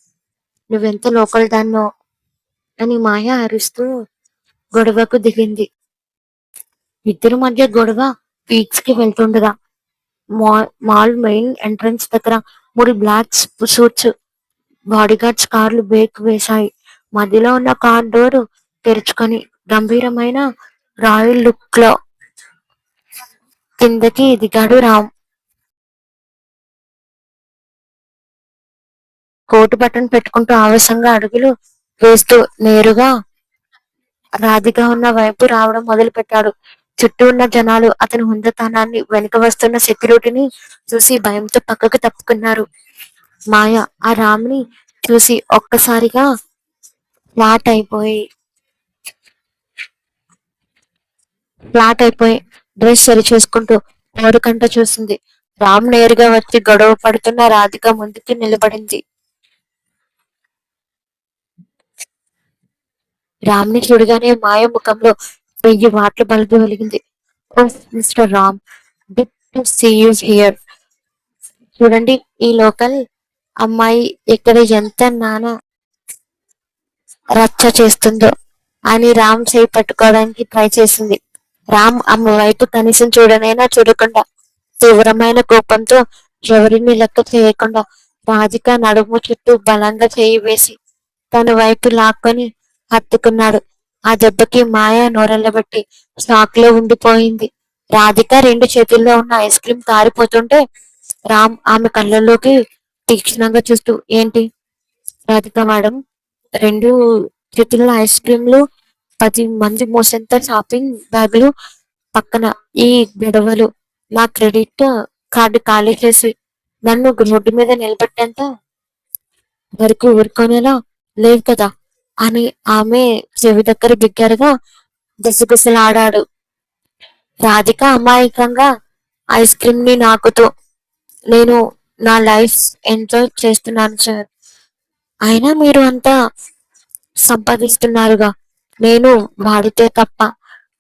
నువ్వెంత లోకల్ దాన్నో అని మాయ అరుస్తూ గొడవకు దిగింది. ఇద్దరి మధ్య గొడవ పీక్స్ కి వెళ్తుండగా మాల్ మెయిన్ ఎంట్రన్స్ దగ్గర 3 బ్లాక్ సూట్స్ బాడీగార్డ్స్ కార్లు బ్రేక్ వేశాయి. మధ్యలో ఉన్న కార్ డోర్ తెరుచుకొని గంభీరమైన రాయల్ లుక్ లో కిందకి దిగాడు రామ్. కోటు బటన్ పెట్టుకుంటూ ఆవేశంగా అడుగులు వేస్తూ నేరుగా రాధిక ఉన్న వైపు రావడం మొదలు పెట్టాడు. చుట్టూ ఉన్న జనాలు అతని హుందాతనాన్ని, వెనుక వస్తున్న సెక్యూరిటీని చూసి భయంతో పక్కకు తప్పుకున్నారు. మాయ ఆ రామ్ని చూసి ఒక్కసారిగా ఫ్లాట్ అయిపోయి డ్రెస్ సరి చేసుకుంటూ కంట చూసింది. రామ్ నేరుగా వచ్చి గొడవ పడుతున్న రాధిక ముందుకి నిలబడింది. రామ్ని చూడగానే మాయ ముఖంలో 1000 వాట్ల బల్బు వెలిగింది. Oh mister Ram, good to see you here. చూడండి ఈ లోకల్ అమ్మాయి ఇక్కడ ఎంత నానా రచ్చ చేస్తుందో అని రామ్ చేయి పట్టుకోవడానికి ట్రై చేసింది. రామ్ ఆమె వైపు కనీసం చూడనైనా చూడకుండా తీవ్రమైన కోపంతో ఎవరిని లెక్క చేయకుండా రాధిక నడుము చుట్టూ బలంగా చేయి వేసి తన వైపు లాక్కొని హత్తుకున్నాడు. ఆ దెబ్బకి మాయ నోరెళ్ళబెట్టి షాక్ లో ఉండిపోయింది. రాధిక 2 చేతుల్లో ఉన్న ఐస్ క్రీమ్ కారిపోతుంటే రామ్ ఆమె కళ్ళల్లోకి తీక్షణంగా చూస్తూ, ఏంటి రాధిక మేడం, 2 చేతుల్లో ఐస్ క్రీమ్లు, 10 మంది మోసేంత షాపింగ్ బ్యాగులు, పక్కన ఈ గొడవలు, నా క్రెడిట్ కార్డు ఖాళీ చేసి నన్ను రోడ్డు మీద నిలబెట్టేంత వరకు ఊరుకునేలా లేవు కదా అని ఆమె చెవి దగ్గర బిగ్గరగా గుసగుసలాడాడు. రాధిక అమాయకంగా ఐస్ క్రీమ్ ని నాకుతూ, నేను నా లైఫ్ ఎంజాయ్ చేస్తున్నాను సార్, అయినా మీరు అంతా సంపాదిస్తున్నారుగా, నేను వాడితే తప్ప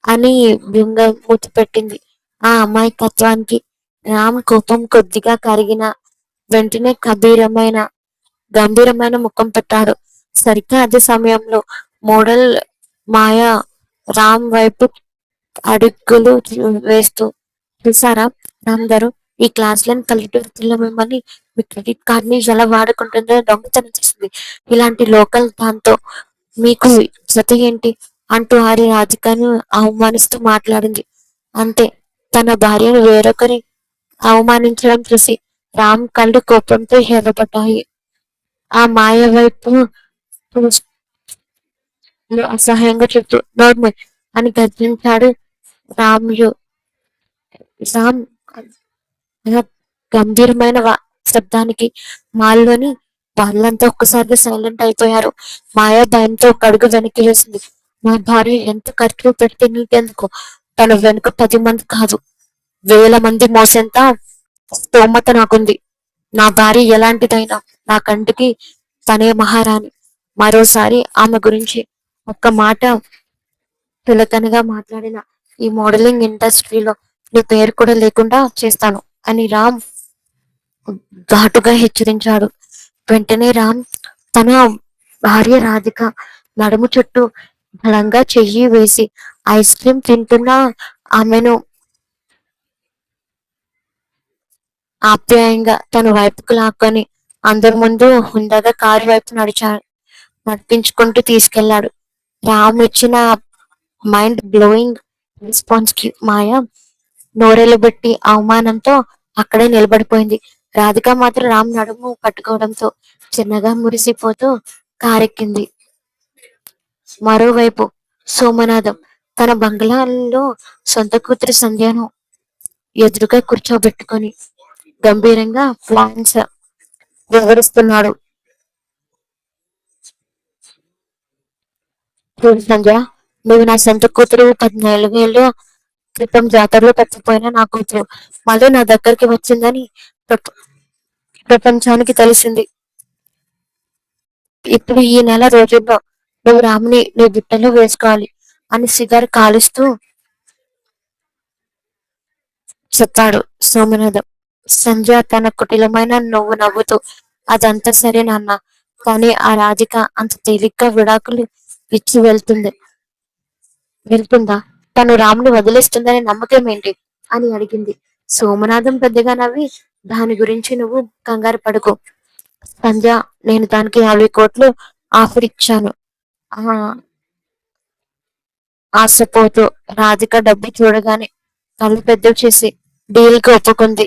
అని బింగ మూతి పెట్టింది. ఆ అమాయకత్వానికి రామ్ కోపం కొద్దిగా కరిగిన వెంటనే గంభీరమైన ముఖం పెట్టాడు. సరిగ్గా అదే సమయంలో మోడల్ మాయ రామ్ వైపు అడుగులు వేస్తూ, చూసారా రామ్ గారు, ఈ క్లాస్ లోని పల్లెటూరు మిమ్మల్ని మీ క్రెడిట్ కార్డ్ ని ఎలా వాడుకుంటుందో దొంగతనం చేసింది. ఇలాంటి లోకల్ దాంతో మీకు జత ఏంటి అంటూ రాధికను అవమానిస్తూ మాట్లాడింది. అంతే, తన భార్యను వేరొకరి అవమానించడం చూసి రామ్ కళ్ళు కోపంతో ఎర్రబడ్డాయి. ఆ మాయ వైపు చూస్తూ అసహ్యంగా చెప్తూ, నోర్మల్ అని గర్జించాడు రామ్యు. రామ్ గంభీరమైన శబ్దానికి మాల్లోని వాళ్ళంతా ఒక్కసారిగా సైలెంట్ అయిపోయారు. మాయా భయంతో ఒక అడుగు వెనక్కి వేసింది. నా భార్య ఎంత ఖర్చు పెడితే నీకెందుకు? తన వెనుక 10 మంది కాదు, 1000 మంది మోసేంత స్తోమత నాకుంది. నా భార్య ఎలాంటిదైనా నా కంటికి తనే మహారాణి. మరోసారి ఆమె గురించి ఒక్క మాట చులకనగా మాట్లాడిన ఈ మోడలింగ్ ఇండస్ట్రీలో నీ పేరు కూడా లేకుండా చేస్తాను అని రామ్ ఘాటుగా హెచ్చరించాడు. వెంటనే రామ్ తన భార్య రాధిక నడుము చుట్టూ బలంగా చెయ్యి వేసి ఐస్ క్రీమ్ తింటున్న ఆమెను ఆప్యాయంగా తన వైపుకు లాక్కొని అందరి ముందు హుందాగా కారు వైపు నడిపించుకుంటూ తీసుకెళ్లాడు. రామ్ ఇచ్చిన మైండ్ బ్లోయింగ్ రెస్పాన్స్ కి మాయ నోరెలుబెట్టి అవమానంతో అక్కడే నిలబడిపోయింది. రాధిక మాత్రం రామ్ నడుము పట్టుకోవడంతో చిన్నగా మురిసిపోతూ కారెక్కింది. మరోవైపు సోమనాథం తన బంగ్లాలో సొంత కూతురు సంధ్యను ఎదురుగా కూర్చోబెట్టుకొని గంభీరంగా ప్లాన్స్ వివరిస్తున్నాడు. చూడు సంధ్య, నువ్వు నా సొంత కూతురు, 14 ఏళ్ళు క్రితం జాతరలో తప్పిపోయిన నా కూతురు మళ్ళీ నా దగ్గరికి వచ్చిందని ప్రప- ప్రపంచానికి తెలిసింది. ఇప్పుడు ఈ నెల రోజుల్లో నువ్వు రాముని నీ బుట్టలో వేసుకోవాలి అని సిగార్ కాలుస్తూ చెప్పాడు సోమనాథం. సంధ్య తన కుటిలమైన నువ్వు నవ్వుతూ, అదంతా సరే నాన్న, కానీ ఆ రాధిక అంత తేలిగ్గా విడాకులు ఇచ్చి వెళ్తుందా? తను రాముని వదిలేస్తుందని నమ్మకం ఏంటి అని అడిగింది. సోమనాథం పెద్దగా నవ్వి, దాని గురించి నువ్వు కంగారు పడుకో సంధ్య, నేను దానికి 50 కోట్లు ఆఫర్ ఇచ్చాను. ఆ ఆశపోతూ రాధిక డబ్బు చూడగానే కళ్ళు పెద్దవి చేసి డీల్ కి ఒప్పుకుంది.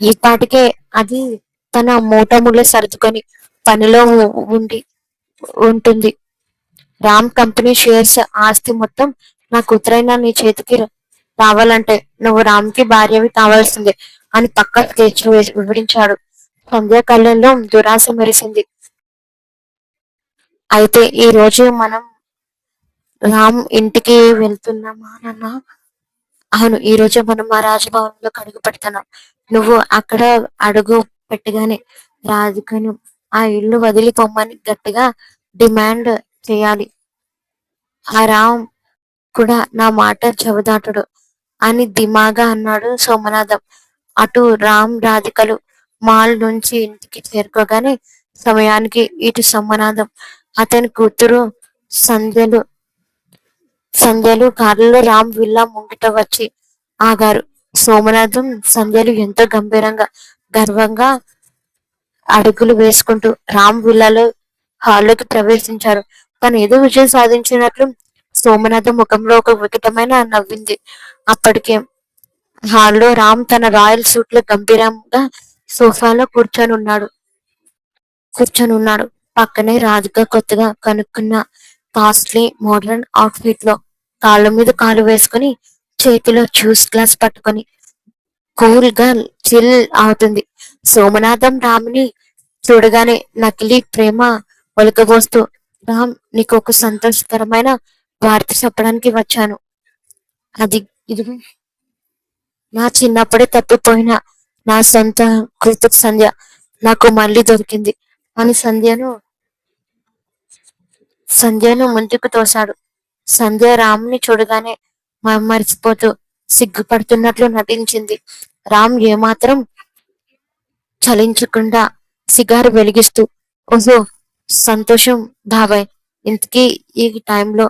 ఈ పాటికే అది తన మూటముళ్ళు సర్దుకొని పనిలో ఉండి ఉంటుంది. రామ్ కంపెనీ షేర్స్ ఆస్తి మొత్తం నా కూతురైన నీ చేతికి రావాలంటే నువ్వు రామ్ కి భార్యవి కావాల్సిందే అని పక్క స్కెచ్ వేసి వివరించాడు. సంధ్య కళ్ళల్లో దురాశ మెరిసింది. అయితే ఈ రోజు మనం రామ్ ఇంటికి వెళ్తున్నామా నాన్న? అవును, ఈ రోజు మనం మా రాజభవన్లో అడుగు పెడుతున్నాం. నువ్వు అక్కడ అడుగు పెట్టగానే రాధికను ఆ ఇల్లు వదిలి పొమ్మని గట్టిగా డిమాండ్ చేయాలి. ఆ రామ్ కూడా నా మాట చెవిదాటడు అని ధీమాగా అన్నాడు సోమనాథం. అటు రామ్ రాధికలు మాల్ నుంచి ఇంటికి చేరుకోగానే సమయానికి ఇటు సోమనాథం అతని కూతురు సంధ్యలు సంధ్యలు కారులో రామ్ విల్లా ముంగిట వచ్చి ఆగారు. సోమనాథం సంధ్యలు ఎంతో గంభీరంగా గర్వంగా అడుగులు వేసుకుంటూ రామ్ విల్లాలో హాల్లోకి ప్రవేశించారు. తను ఏదో విజయం సాధించినట్లు సోమనాథం ముఖంలో ఒక వికటమైన నవ్వింది. అప్పటికే హాల్లో రామ్ తన రాయల్ సూట్ లో గంభీరంగా సోఫాలో కూర్చొని ఉన్నాడు. పక్కనే రాజుగా కొత్తగా కనుక్కున్న కాస్ట్లీ మోడర్న్ అవుట్ఫిట్ లో కాళ్ళ మీద కాలు వేసుకుని చేతిలో జ్యూస్ గ్లాస్ పట్టుకొని కూల్ గా చిల్ అవుతుంది. సోమనాథం రాముని చూడగానే నకిలీ ప్రేమ ఒలకబోస్తూ, రామ్, నీకు ఒక సంతోషకరమైన వార్త చెప్పడానికి వచ్చాను. అది ఇది నా చిన్నప్పుడే తప్పిపోయిన నా సొంత కూతురు సంధ్య నాకు మళ్ళీ దొరికింది అని సంధ్యను ముందుకు తోశాడు. సంధ్య రామ్ని చూడగానే మరిచిపోతూ సిగ్గుపడుతున్నట్లు నటించింది. రామ్ ఏమాత్రం చలించకుండా సిగారు వెలిగిస్తూ, ఓహో, సంతోషం బాబాయ్, ఇంతకీ ఈ టైంలో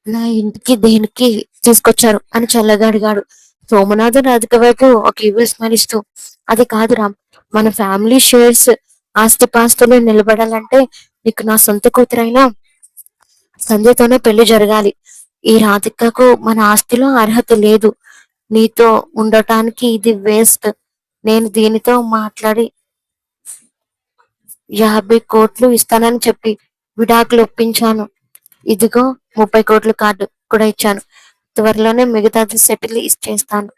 నా ఇంటికి దేనికి తీసుకొచ్చారు అని చల్లగా అడిగాడు. సోమనాథన్ రాధిక వైపు ఒక ఈవిల్ స్మైల్ ఇస్తూ, అది కాదు రామ్, మన ఫ్యామిలీ షేర్స్ ఆస్తిపాస్తులు నిలబడాలంటే నీకు నా సొంత కూతురైనా సంధ్యతోనే పెళ్లి జరగాలి. ఈ రాధికకు మన ఆస్తిలో అర్హత లేదు. నీతో ఉండటానికి ఇది వేస్ట్. నేను దీనితో మాట్లాడి 50 కోట్లు ఇస్తానని చెప్పి విడాకులు ఒప్పించాను. ఇదిగో 30 కోట్ల కార్డు కూడా ఇచ్చాను. త్వరలోనే మిగతాది సెటిల్ ఇచ్చేస్తాను.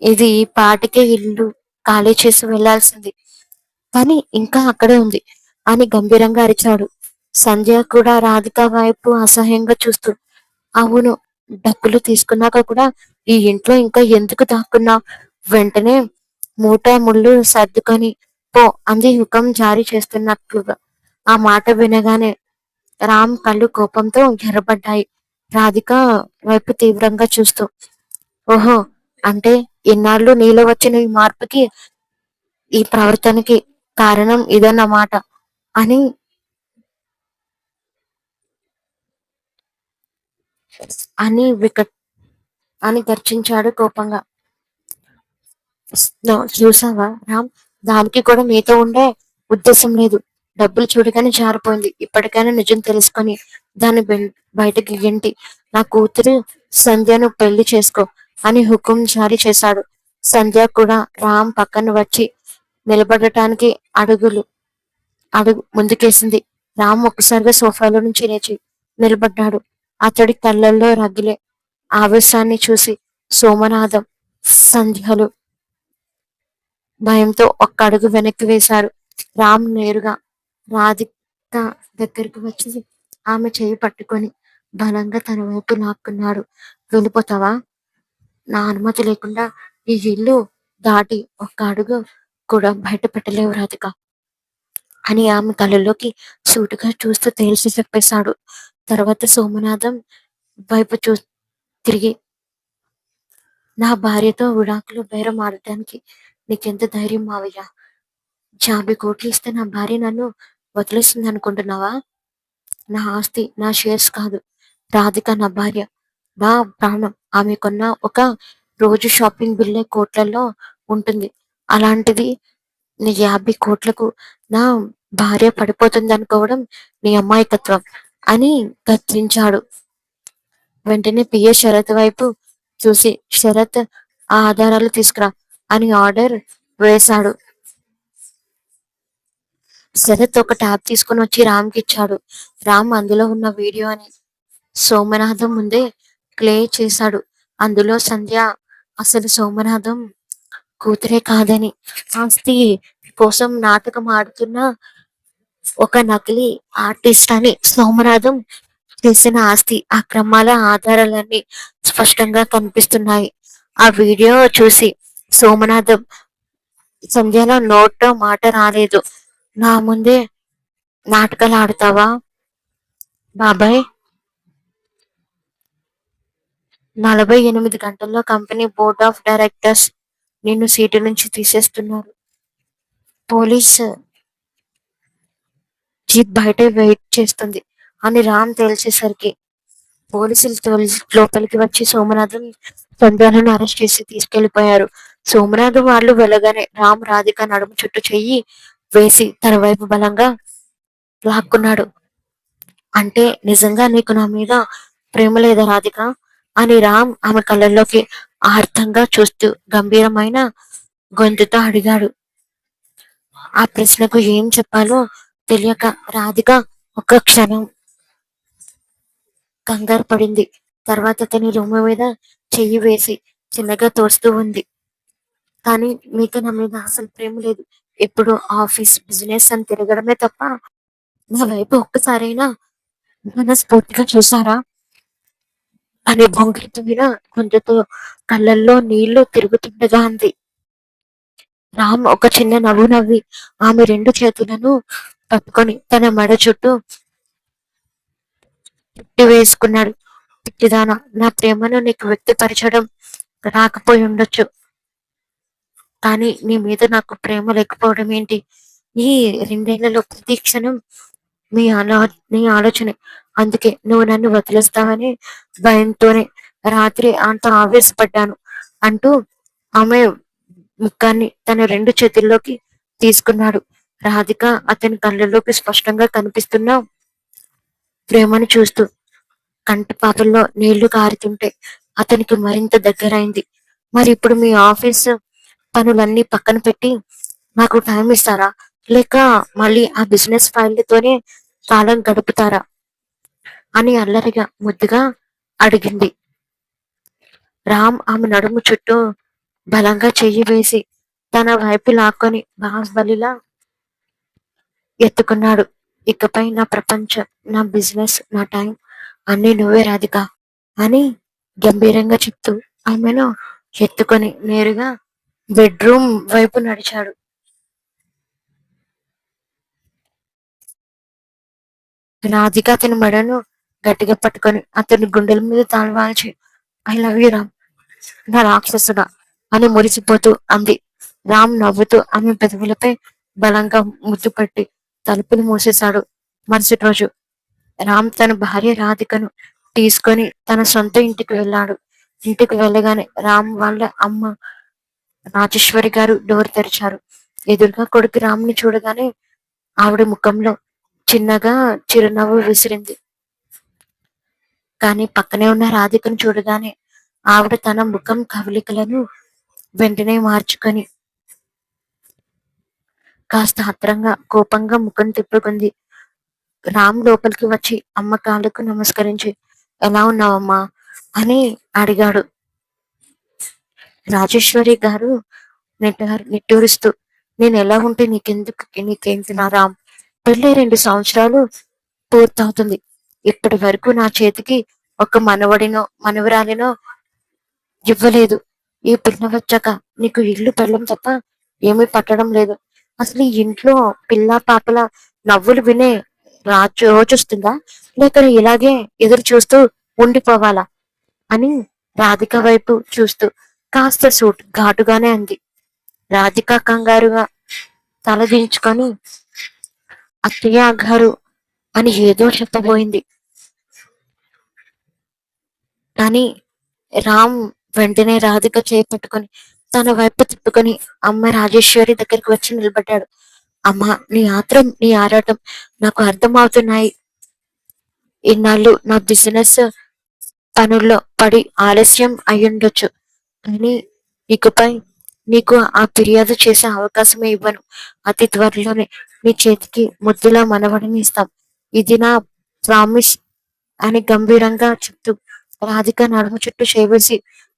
ఇది ఈ పాటికే ఇల్లు ఖాళీ చేసి వెళ్లాల్సింది, కానీ ఇంకా అక్కడే ఉంది అని గంభీరంగా అరిచాడు. సంధ్య కూడా రాధిక వైపు అసహ్యంగా చూస్తూ, అవును, డబ్బులు తీసుకున్నాక కూడా ఈ ఇంట్లో ఇంకా ఎందుకు దాక్కున్నావు? వెంటనే మూట ముళ్ళు సర్దుకొని పో అంది హుకం జారీ చేస్తున్నట్లుగా. ఆ మాట వినగానే రామ్ కళ్ళు కోపంతో ఎర్రబడ్డాయి. రాధిక వైపు తీవ్రంగా చూస్తూ, ఓహో, అంటే ఇన్నాళ్ళు నీలో వచ్చిన ఈ మార్పుకి, ఈ ప్రవర్తనకి కారణం ఇదన్నమాట అని అని వికట్ అని గర్జించాడు కోపంగా. చూసావా రామ్, దానికి కూడా నీతో ఉండే ఉద్దేశం లేదు. డబ్బులు చూడగానే జారిపోయింది. ఇప్పటికైనా నిజం తెలుసుకొని దాన్ని బయటకి గెంటి నా కూతురు సంధ్యను పెళ్లి చేసుకో అని హుకుం జారీ చేశాడు. సంధ్య కూడా రామ్ పక్కన వచ్చి నిలబడటానికి అడుగు ముందుకేసింది. రామ్ ఒక్కసారిగా సోఫాలో నుంచి లేచి నిలబడ్డాడు. అతడి కళ్ళల్లో రగిలే ఆవేశాన్ని చూసి సోమనాథం సంధ్యలు భయంతో ఒక్క అడుగు వెనక్కి వేశారు. రామ్ నేరుగా రాధిక దగ్గరికి వచ్చి ఆమె చేయి పట్టుకొని బలంగా తన వైపు లాక్కున్నాడు. వెళ్ళిపోతావా? నా అనుమతి లేకుండా ఈ ఇల్లు దాటి ఒక్క అడుగు కూడా బయట పెట్టలేవు రాధిక అని ఆమె కళ్ళలోకి సూటిగా చూస్తూ తేల్చి చెప్పేశాడు. తర్వాత సోమనాథం వైపు తిరిగి, నా భార్యతో విడాకులు బేరం ఆడటానికి నీకెంత ధైర్యం మావయ్య? 50 కోట్లు ఇస్తే నా భార్య నన్ను వదిలేస్తుంది అనుకుంటున్నావా? నా ఆస్తి, నా షేర్స్ కాదు. రాధిక నా భార్య, నా ప్రాణం. ఆమె కొన్న ఒక రోజు షాపింగ్ బిల్లే కోట్లలో ఉంటుంది. అలాంటిది నీ 50 కోట్లకు నా భార్య పడిపోతుంది అనుకోవడం నీ అమాయకత్వం అని గద్దించాడు. వెంటనే పిఏ శరత్ వైపు చూసి, శరత్ ఆ ఆధారాలు తీసుకురా అని ఆర్డర్ వేశాడు. శరత్ ఒక ట్యాబ్ తీసుకుని వచ్చి రామ్కి ఇచ్చాడు. రామ్ అందులో ఉన్న వీడియోని సోమనాథం ముందే ప్లే చేశాడు. అందులో సంధ్య అసలు సోమనాథం కూతురే కాదని, ఆస్తి కోసం నాటకం ఆడుతున్న ఒక నకిలీ ఆర్టిస్ట్ అని, సోమనాథం చేసిన ఆస్తి అక్రమాల ఆధారాలన్నీ స్పష్టంగా కనిపిస్తున్నాయి. ఆ వీడియో చూసి సోమనాథం, సంధ్యలో నోట్లో మాట రాలేదు. నా ముందే నాటకాలు ఆడతావా బాబాయ్? 48 గంటల్లో కంపెనీ బోర్డ్ ఆఫ్ డైరెక్టర్స్ నిన్ను సీటు నుంచి తీసేస్తున్నారు. పోలీస్ జీప్ బయట వెయిట్ చేస్తుంది అని రామ్ తేల్చేసరికి పోలీసులు లోపలికి వచ్చి సోమనాథం, సంధ్యాలను అరెస్ట్ చేసి తీసుకెళ్లిపోయారు. సోమనాథం వాళ్ళు వెళ్ళగానే రామ్ రాధిక నడుము చుట్టూ చెయ్యి వేసి తన వైపు బలంగా లాక్కున్నాడు. అంటే నిజంగా నీకు నా మీద ప్రేమ లేదా రాధిక అని రామ్ ఆమె కళ్ళల్లోకి ఆర్తంగా చూస్తూ గంభీరమైన గొంతుతో అడిగాడు. ఆ ప్రశ్నకు ఏం చెప్పాలో తెలియక రాధిక ఒక్క క్షణం కంగారు పడింది. తర్వాత అతని రొమ్ము మీద చెయ్యి వేసి చిన్నగా తోస్తూ ఉంది. కానీ మీకు నా మీద అసలు ప్రేమ లేదు. ఎప్పుడు ఆఫీస్, బిజినెస్ అని తిరగడమే తప్ప నా వైపు ఒక్కసారైనా మనస్ఫూర్తిగా చూసారా అని బొంగురుతున్న గొంతుతో కళ్ళల్లో నీళ్లు తిరుగుతుండగా అంది. రామ్ ఒక చిన్న నవ్వు నవ్వి ఆమె 2 చేతులను పట్టుకొని తన మెడ చుట్టూ చుట్టి వేసుకున్నాడు. పిచ్చిదానా, నా ప్రేమను నీకు వ్యక్తపరచడం రాకపోయి ఉండొచ్చు, కానీ నీ మీద నాకు ప్రేమ లేకపోవడం ఏంటి? ఈ 2 ఏళ్లలో ప్రతి క్షణం నీ ఆలోచనే. అందుకే నువ్వు నన్ను వదిలేస్తావని భయంతోనే రాత్రి అంత ఆవేశపడ్డాను అంటూ ఆమె ముఖాన్ని తన 2 చేతుల్లోకి తీసుకున్నాడు. రాధిక అతని కళ్ళలోకి స్పష్టంగా కనిపిస్తున్న ప్రేమను చూస్తూ కంటి పాపల్లో నీళ్లు కారుతుంటే అతనికి మరింత దగ్గరైంది. మరి ఇప్పుడు మీ ఆఫీస్ పనులన్నీ పక్కన పెట్టి నాకు టైం ఇస్తారా, లేక మళ్ళీ ఆ బిజినెస్ ఫైళ్ళతోనే కాలం గడుపుతారా అని అల్లరిగా ముద్దుగా అడిగింది. రామ్ ఆమె నడుము చుట్టూ బలంగా చెయ్యి వేసి తన వైపు లాక్కొని బాహుబలిలా ఎత్తుకున్నాడు. ఇకపై నా ప్రపంచం, నా బిజినెస్, నా టైం అన్నీ నువ్వే రాధిక అని గంభీరంగా చెప్తూ ఆమెను ఎత్తుకొని నేరుగా బెడ్రూమ్ వైపు నడిచాడు. రాధిక అతని మెడను గట్టిగా పట్టుకొని అతని గుండెల మీద తాళవాల్చి, ఐ లవ్ యూ రామ్, నా రాక్షసుడా అని మురిసిపోతూ అంది. రామ్ నవ్వుతూ ఆమె పెదవులపై బలంగా ముద్దు పట్టి తలుపులు మూసేశాడు. మరుసటి రోజు రామ్ తన భార్య రాధికను తీసుకొని తన సొంత ఇంటికి వెళ్ళాడు. ఇంటికి వెళ్ళగానే రామ్ వాళ్ళ అమ్మ రాజేశ్వరి గారు డోర్ తెరిచారు. ఎదురుగా కొడుకు రామ్ని చూడగానే ఆవిడ ముఖంలో చిన్నగా చిరునవ్వు విసిరింది. కానీ పక్కనే ఉన్న రాధికను చూడగానే ఆవిడ తన ముఖం కవలికలను వెంటనే మార్చుకొని కాస్త ఆత్రంగా కోపంగా ముఖం తిప్పుకుంది. రామ్ లోపలికి వచ్చి అమ్మ కాళ్ళకు నమస్కరించి, ఎలా ఉన్నావమ్మా అని అడిగాడు. రాజేశ్వరి గారు నిట్టూరుస్తూ, నేను ఎలా ఉంటే నీకేంటి నా రామ్, పెళ్ళి 2 సంవత్సరాలు పూర్తవుతుంది. ఇప్పటి వరకు నా చేతికి ఒక మనవడినో మనవరాలినో ఇవ్వలేదు. ఈ పిల్ల వచ్చాక నీకు ఇల్లు పెళ్ళం తప్ప ఏమీ పట్టడం లేదు. అసలు ఈ ఇంట్లో పిల్ల పాపల నవ్వులు వినే రోజొస్తుందా, లేక ఇలాగే ఎదురు చూస్తూ ఉండిపోవాలా అని రాధిక వైపు చూస్తూ కాస్త సూట్ ఘాటుగానే అంది. రాధిక కంగారుగా తలదించుకొని అత్తయ్య గారు అని ఏదో చెప్పబోయింది. కానీ రామ్ వెంటనే రాధిక చేపట్టుకొని తన వైపు తిప్పుకొని అమ్మ రాజేశ్వరి దగ్గరికి వచ్చి నిలబడ్డాడు. అమ్మ, నీ ఆత్రం నీ ఆరాటం నాకు అర్థం అవుతున్నాయి. ఇన్నాళ్ళు నా బిజినెస్ పనుల్లో పడి ఆలస్యం అయ్యుండొచ్చు, కానీ ఇకపై నీకు ఆ ఫిర్యాదు చేసే అవకాశమే ఇవ్వను. అతి త్వరలోనే నీ చేతికి ముద్దులా మనవడిని ఇస్తాం. ఇది నా ప్రామిస్ అని గంభీరంగా చెప్తూ రాధిక నడుము చుట్టూ చేవేసి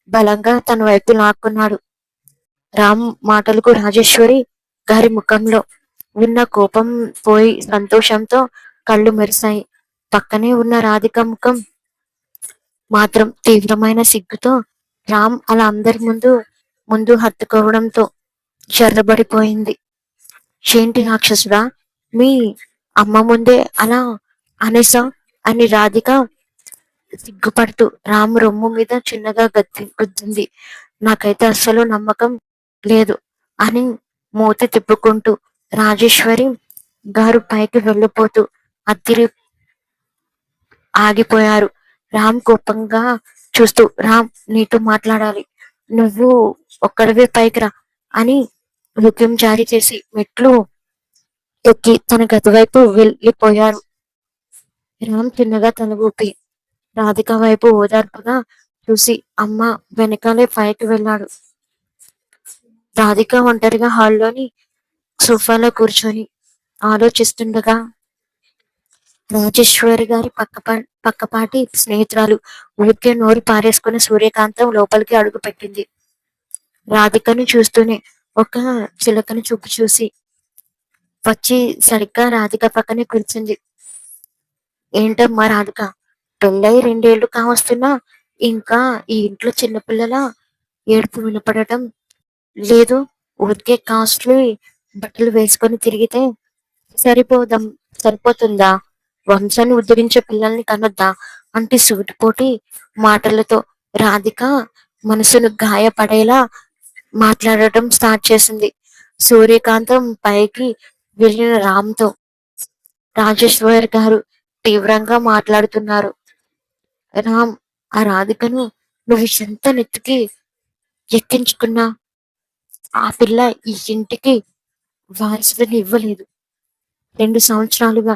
బలంగా తన వైపు లాక్కున్నాడు. రామ్ మాటలకు రాజేశ్వరి గారి ముఖంలో ఉన్న కోపం పోయి సంతోషంతో కళ్ళు మెరిశాయి. పక్కనే ఉన్న రాధిక ముఖం మాత్రం తీవ్రమైన సిగ్గుతో రామ్ అలా అందరి ముందు ముందు హత్తుకోవడంతో చెర్రబడిపోయింది. ఏంటి రాక్షసుడా, మీ అమ్మ ముందే అలా అనేసా అని రాధిక సిగ్గుపడుతూ రాము రొమ్ము మీద చిన్నగా గుద్దింది. నాకైతే అస్సలు నమ్మకం లేదు అని మూతి తిప్పుకుంటూ రాజేశ్వరి గారు పైకి వెళ్ళిపోతూ అత్తిరి ఆగిపోయారు. రామ్ కోపంగా చూస్తూ, రామ్ నీతో మాట్లాడాలి, నువ్వు ఒక్కడివే పైకి రా అని హుకుం జారీ చేసి మెట్లు ఎక్కి తన గది వైపు వెళ్ళిపోయారు. రామ్ చిన్నగా తల ఊపి రాధిక వైపు ఓదార్పుగా చూసి అమ్మ వెనకాలే పైకి వెళ్ళాడు. రాధిక ఒంటరిగా హాల్లోని సోఫాలో కూర్చొని ఆలోచిస్తుండగా రాజేశ్వరి గారి పక్కపాటి స్నేహితురాలు ఊరికే నోరు పారేసుకుని సూర్యకాంతం లోపలికి అడుగు పెట్టింది. రాధికను చూస్తూనే ఒక చిలకని చూపు చూసి వచ్చి సరిగ్గా రాధిక పక్కనే కూర్చుంది. ఏంటమ్మా రాధిక, పెళ్ళై 2 ఏళ్లు కావస్తున్నా ఇంకా ఈ ఇంట్లో చిన్నపిల్లల ఏడుపు వినపడటం లేదు. ఊరికే కాస్ట్లీ బట్టలు వేసుకొని తిరిగితే సరిపోదాం సరిపోతుందా, వంశాన్ని ఉద్ధరించే పిల్లల్ని కనొద్దా అంటే సూటిపోటి మాటలతో రాధిక మనసును గాయపడేలా మాట్లాడటం స్టార్ట్ చేసింది. సూర్యకాంతం పైకి వెళ్ళిన రామ్తో రాజేశ్వర్ గారు తీవ్రంగా మాట్లాడుతున్నారు. రామ్, ఆ రాధికను నువ్వు ఎంత నెత్తికి ఎక్కించుకున్నా ఆ పిల్ల ఈ ఇంటికి వారసుడిని ఇవ్వలేదు. 2 సంవత్సరాలుగా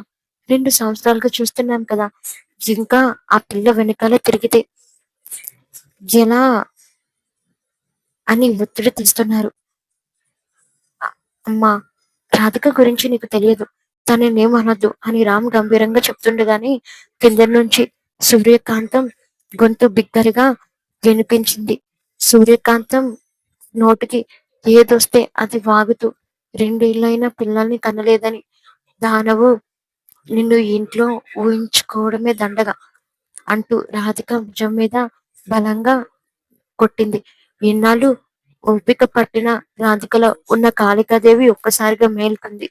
2 సంవత్సరాలుగా చూస్తున్నాం కదా, ఇంకా ఆ పిల్ల వెనకాల తిరిగితే ఎలా అని ఒత్తిడి తెస్తున్నారు. అమ్మా, రాధిక గురించి నీకు తెలియదు, తననేమనొద్దు అని రామ్ గంభీరంగా చెప్తుండగానే కింద నుంచి సూర్యకాంతం గొంతు బిగ్గరగా వినిపించింది. సూర్యకాంతం నోటికి ఏదొస్తే అది వాగుతూ 2 ఏళ్ళైనా పిల్లల్ని కనలేదని దానవు నిన్ను ఇంట్లో ఊహించుకోవడమే దండగా అంటూ రాధిక భుజం మీద బలంగా కొట్టింది. ఇన్నాళ్ళు ఓపిక పట్టిన రాధికలో ఉన్న కాళికాదేవి ఒక్కసారిగా మేల్కొంది.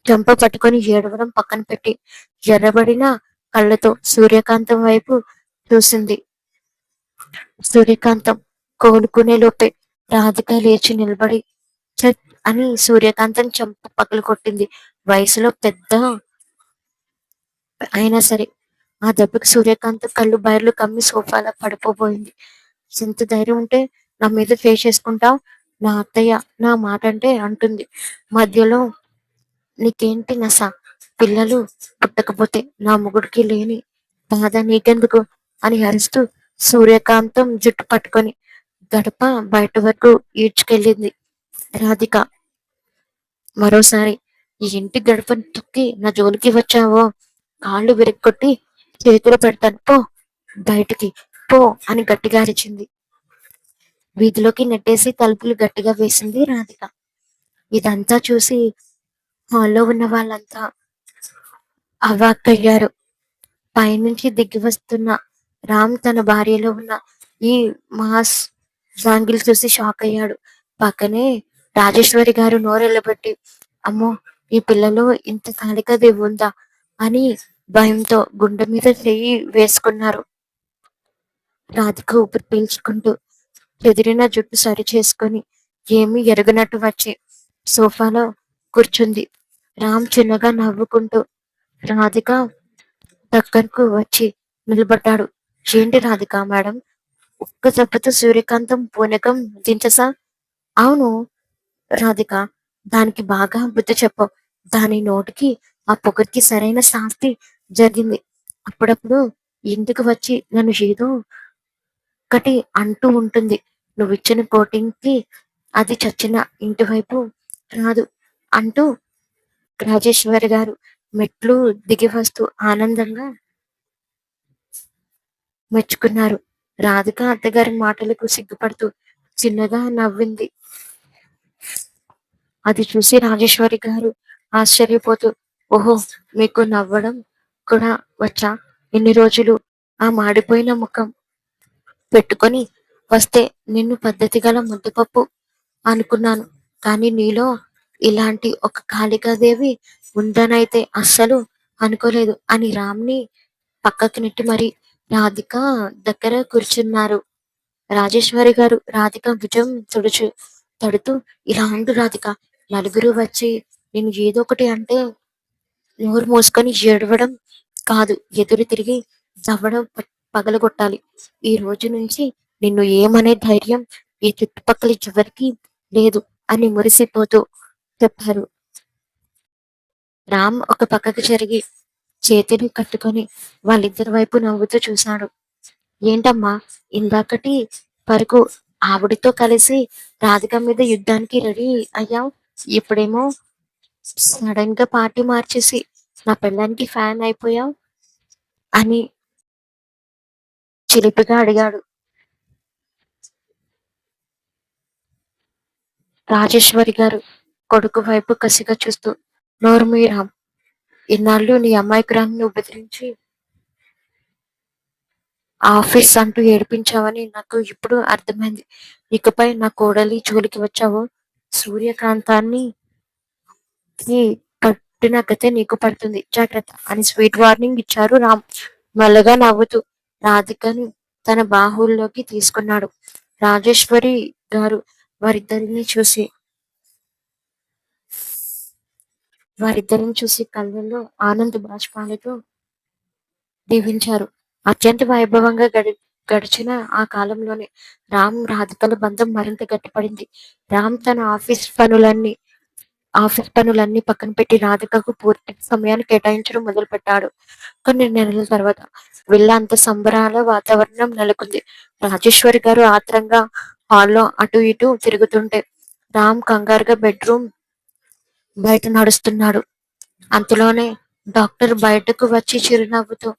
చెంప పట్టుకొని ఏడవడం పక్కన పెట్టి ఎర్రబడిన కళ్ళతో సూర్యకాంతం వైపు చూసింది. సూర్యకాంతం కోలుకునే లోపే రాధిక లేచి నిలబడి ఛట్ అని సూర్యకాంతం చెంప పగలు కొట్టింది. వయసులో పెద్ద అయినా సరే ఆ దెబ్బకి సూర్యకాంతం కళ్ళు బయర్లు కమ్మి సోఫాలో పడిపోబోయింది. ఎంత ధైర్యం ఉంటే నా మీద ఫేస్ చేసుకుంటావు, నా అత్తయ్య నా మాట అంటే అంటుంది మధ్యలో, నీకేంటి నస, పిల్లలు పుట్టకపోతే నా మొగుడికి లేని బాధ నీకెందుకు అని అరుస్తూ సూర్యకాంతం జుట్టు పట్టుకొని గడప బయట వరకు ఈడ్చుకెళ్ళింది రాధిక. మరోసారి ఈ ఇంటి గడపను తొక్కి నా జోలికి వచ్చావో కాళ్ళు విరక్కొట్టి చేతిలో పెడతాను, పో బయటికి పో అని గట్టిగా అరిచింది. వీధిలోకి నెట్టేసి తలుపులు గట్టిగా వేసింది రాధిక. ఇదంతా చూసి హాల్లో ఉన్న వాళ్ళంతా అవాక్కయ్యారు. పైనుంచి దిగి వస్తున్న రామ్ తన భార్యలో ఉన్న ఈ మాస్ జాంగిల్ చూసి షాక్ అయ్యాడు. పక్కనే రాజేశ్వరి గారు నోరెళ్ళబెట్టి, అమ్మో, ఈ పిల్లలో ఇంత కాలికది ఉందా అని భయంతో గుండె మీద చెయ్యి వేసుకున్నారు. రాధిక ఊపిరి పీల్చుకుంటూ చెదిరిన జుట్టు సరి చేసుకొని ఏమీ ఎరగనట్టు వచ్చి సోఫాలో కూర్చుంది. రామ్ చిన్నగా నవ్వుకుంటూ రాధిక దగ్గరకు వచ్చి నిలబడ్డాడు. ఏంటి రాధిక మేడం, ఒక్క దెబ్బతో సూర్యకాంతం పూనకం దించసా? అవును రాధిక, దానికి బాగా బుద్ధి చెప్పు. దాని నోటికి ఆ పొగరికి సరైన శాస్తి జరిగింది. అప్పుడప్పుడు ఇంటికి వచ్చి నన్ను ఏదో ఒకటి అంటూ ఉంటుంది. నువ్విచ్చిన కోటింగ్ కి అది చచ్చిన ఇంటి వైపు రాదు అంటూ రాజేశ్వరి గారు మెట్లు దిగి వస్తూ ఆనందంగా మెచ్చుకున్నారు. రాధిక అత్తగారి మాటలకు సిగ్గుపడుతూ చిన్నగా నవ్వింది. అది చూసి రాజేశ్వరి గారు ఆశ్చర్యపోతూ, ఓహో, మీకు నవ్వడం కూడా వచ్చా? ఇన్ని రోజులు ఆ మాడిపోయిన ముఖం పెట్టుకొని వస్తే నిన్ను పద్ధతి గల ముద్దపప్పు అనుకున్నాను. కానీ నీలో ఇలాంటి ఒక కాళికాదేవి ఉందనైతే అస్సలు అనుకోలేదు అని రామ్ని పక్కకి నెట్టి మరి రాధిక దగ్గర కూర్చున్నారు. రాజేశ్వరి గారు రాధిక భుజం తడుతూ, ఇలా ఉండు రాధిక, నలుగురు వచ్చి నేను ఏదో ఒకటి అంటే నోరు మూసుకొని ఏడవడం కాదు, ఎదురు తిరిగి దవ్వడం పగలగొట్టాలి. ఈ రోజు నుంచి నిన్ను ఏమనే ధైర్యం ఈ చుట్టుపక్కల ఎవరికి లేదు అని మురిసిపోతూ చెప్పారు. రామ్ ఒక పక్కకు జరిగి చేతిని కట్టుకొని వాళ్ళిద్దరి వైపు నవ్వుతూ చూశాడు. ఏంటమ్మా, ఇందాకటి వరకు ఆవిడితో కలిసి రాధిక మీద యుద్ధానికి రెడీ అయ్యావు, ఇప్పుడేమో సడన్ గా పార్టీ మార్చేసి నా పెళ్ళానికి ఫ్యాన్ అయిపోయావు అని చిలిపిగా అడిగాడు. రాజేశ్వరి గారు కొడుకు వైపు కసిగా చూస్తూ, నోరు మీరాం, ఇన్నాళ్ళు నీ అమ్మాయికురాన్ని నువ్వు బెదిరించి ఆఫీస్ అంటూ ఏడిపించావని నాకు ఇప్పుడు అర్థమైంది. ఇకపై నా కోడలి జోలికి వచ్చావు, సూర్యకాంతాన్ని పట్టిన గతే నీకు పడుతుంది, జాగ్రత్త అని స్వీట్ వార్నింగ్ ఇచ్చారు రామ్. మెల్లగా నవ్వుతూ రాధికని తన బాహుల్లోకి తీసుకున్నాడు. రాజేశ్వరి గారు వారిద్దరిని చూసి కళ్ళల్లో ఆనంద బాష్పాలతో దీవించారు. అత్యంత వైభవంగా గడిచిన ఆ కాలంలోనే రామ్ రాధికల బంధం మరింత గట్టిపడింది. రామ్ తన ఆఫీస్ పనులన్నీ పక్కన పెట్టి రాధికకు పూర్తి సమయాన్ని కేటాయించడం మొదలు పెట్టాడు. కొన్ని నెలల తర్వాత వీళ్ళ అంత సంబరాల వాతావరణం నెలకొంది. రాజేశ్వరి గారు ఆత్రంగా హాల్లో అటు ఇటు తిరుగుతుంటే రామ్ కంగారుగా బెడ్రూమ్ బయట నడుస్తున్నాడు. అంతలోనే డాక్టర్ బయటకు వచ్చి చిరునవ్వుతో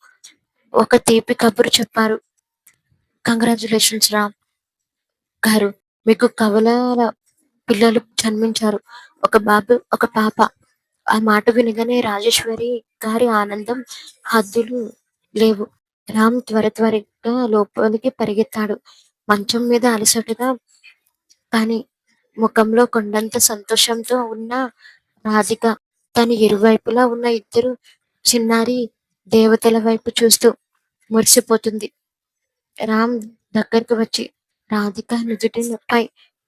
ఒక తీపి కబురు చెప్పారు. కంగ్రాచులేషన్స్ రామ్ గారు, మీకు కవలల పిల్లలు జన్మించారు, ఒక బాబు ఒక పాప. ఆ మాట వినగానే రాజేశ్వరి గారి ఆనందం హద్దులు లేవు. రామ్ త్వరగా లోపలికి పరిగెత్తాడు. మంచం మీద అలసటగా కానీ ముఖంలో కొండంత సంతోషంతో ఉన్న రాధిక తన ఇరువైపులా ఉన్న ఇద్దరు చిన్నారి దేవతల వైపు చూస్తూ మురిసిపోతుంది. రామ్ దగ్గరకు వచ్చి రాధిక నుదుటిపై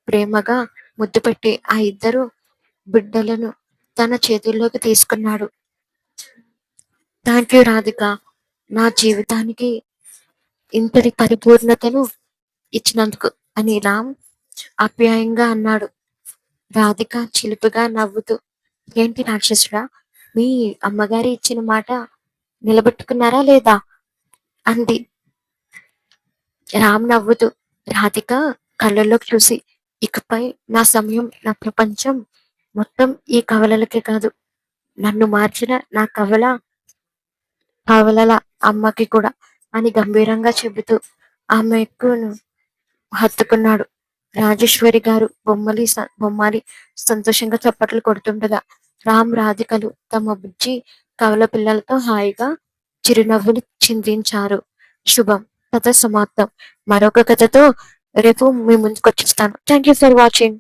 ప్రేమగా ముద్దు పెట్టి ఆ ఇద్దరు బిడ్డలను తన చేతుల్లోకి తీసుకున్నాడు. థ్యాంక్ యూ రాధిక, నా జీవితానికి ఇంతటి పరిపూర్ణతను ఇచ్చినందుకు అని రామ్ ఆప్యాయంగా అన్నాడు. రాధిక చిలిపిగా నవ్వుతూ, ఏంటి రాక్షసుడా, మీ అమ్మగారి ఇచ్చిన మాట నిలబెట్టుకున్నారా లేదా అంది. రామ్ నవ్వుతూ రాధిక కళ్ళల్లోకి చూసి, ఇకపై నా సమయం, నా ప్రపంచం మొత్తం ఈ కవలలకే కాదు, నన్ను మార్చిన నా కవలల అమ్మకి కూడా అని గంభీరంగా చెబుతూ ఆమెకు హత్తుకున్నాడు. రాజేశ్వరి గారు బొమ్మాలి సంతోషంగా చప్పట్లు కొడుతుండగా రామ్ రాధికలు తమ బుజ్జి కవల పిల్లలతో హాయిగా చిరునవ్వులు చిందించారు. శుభం. కథ సమాప్తం. మరొక కథతో రేపు మీ ముందుకు వచ్చేస్తాను. Thank you for watching.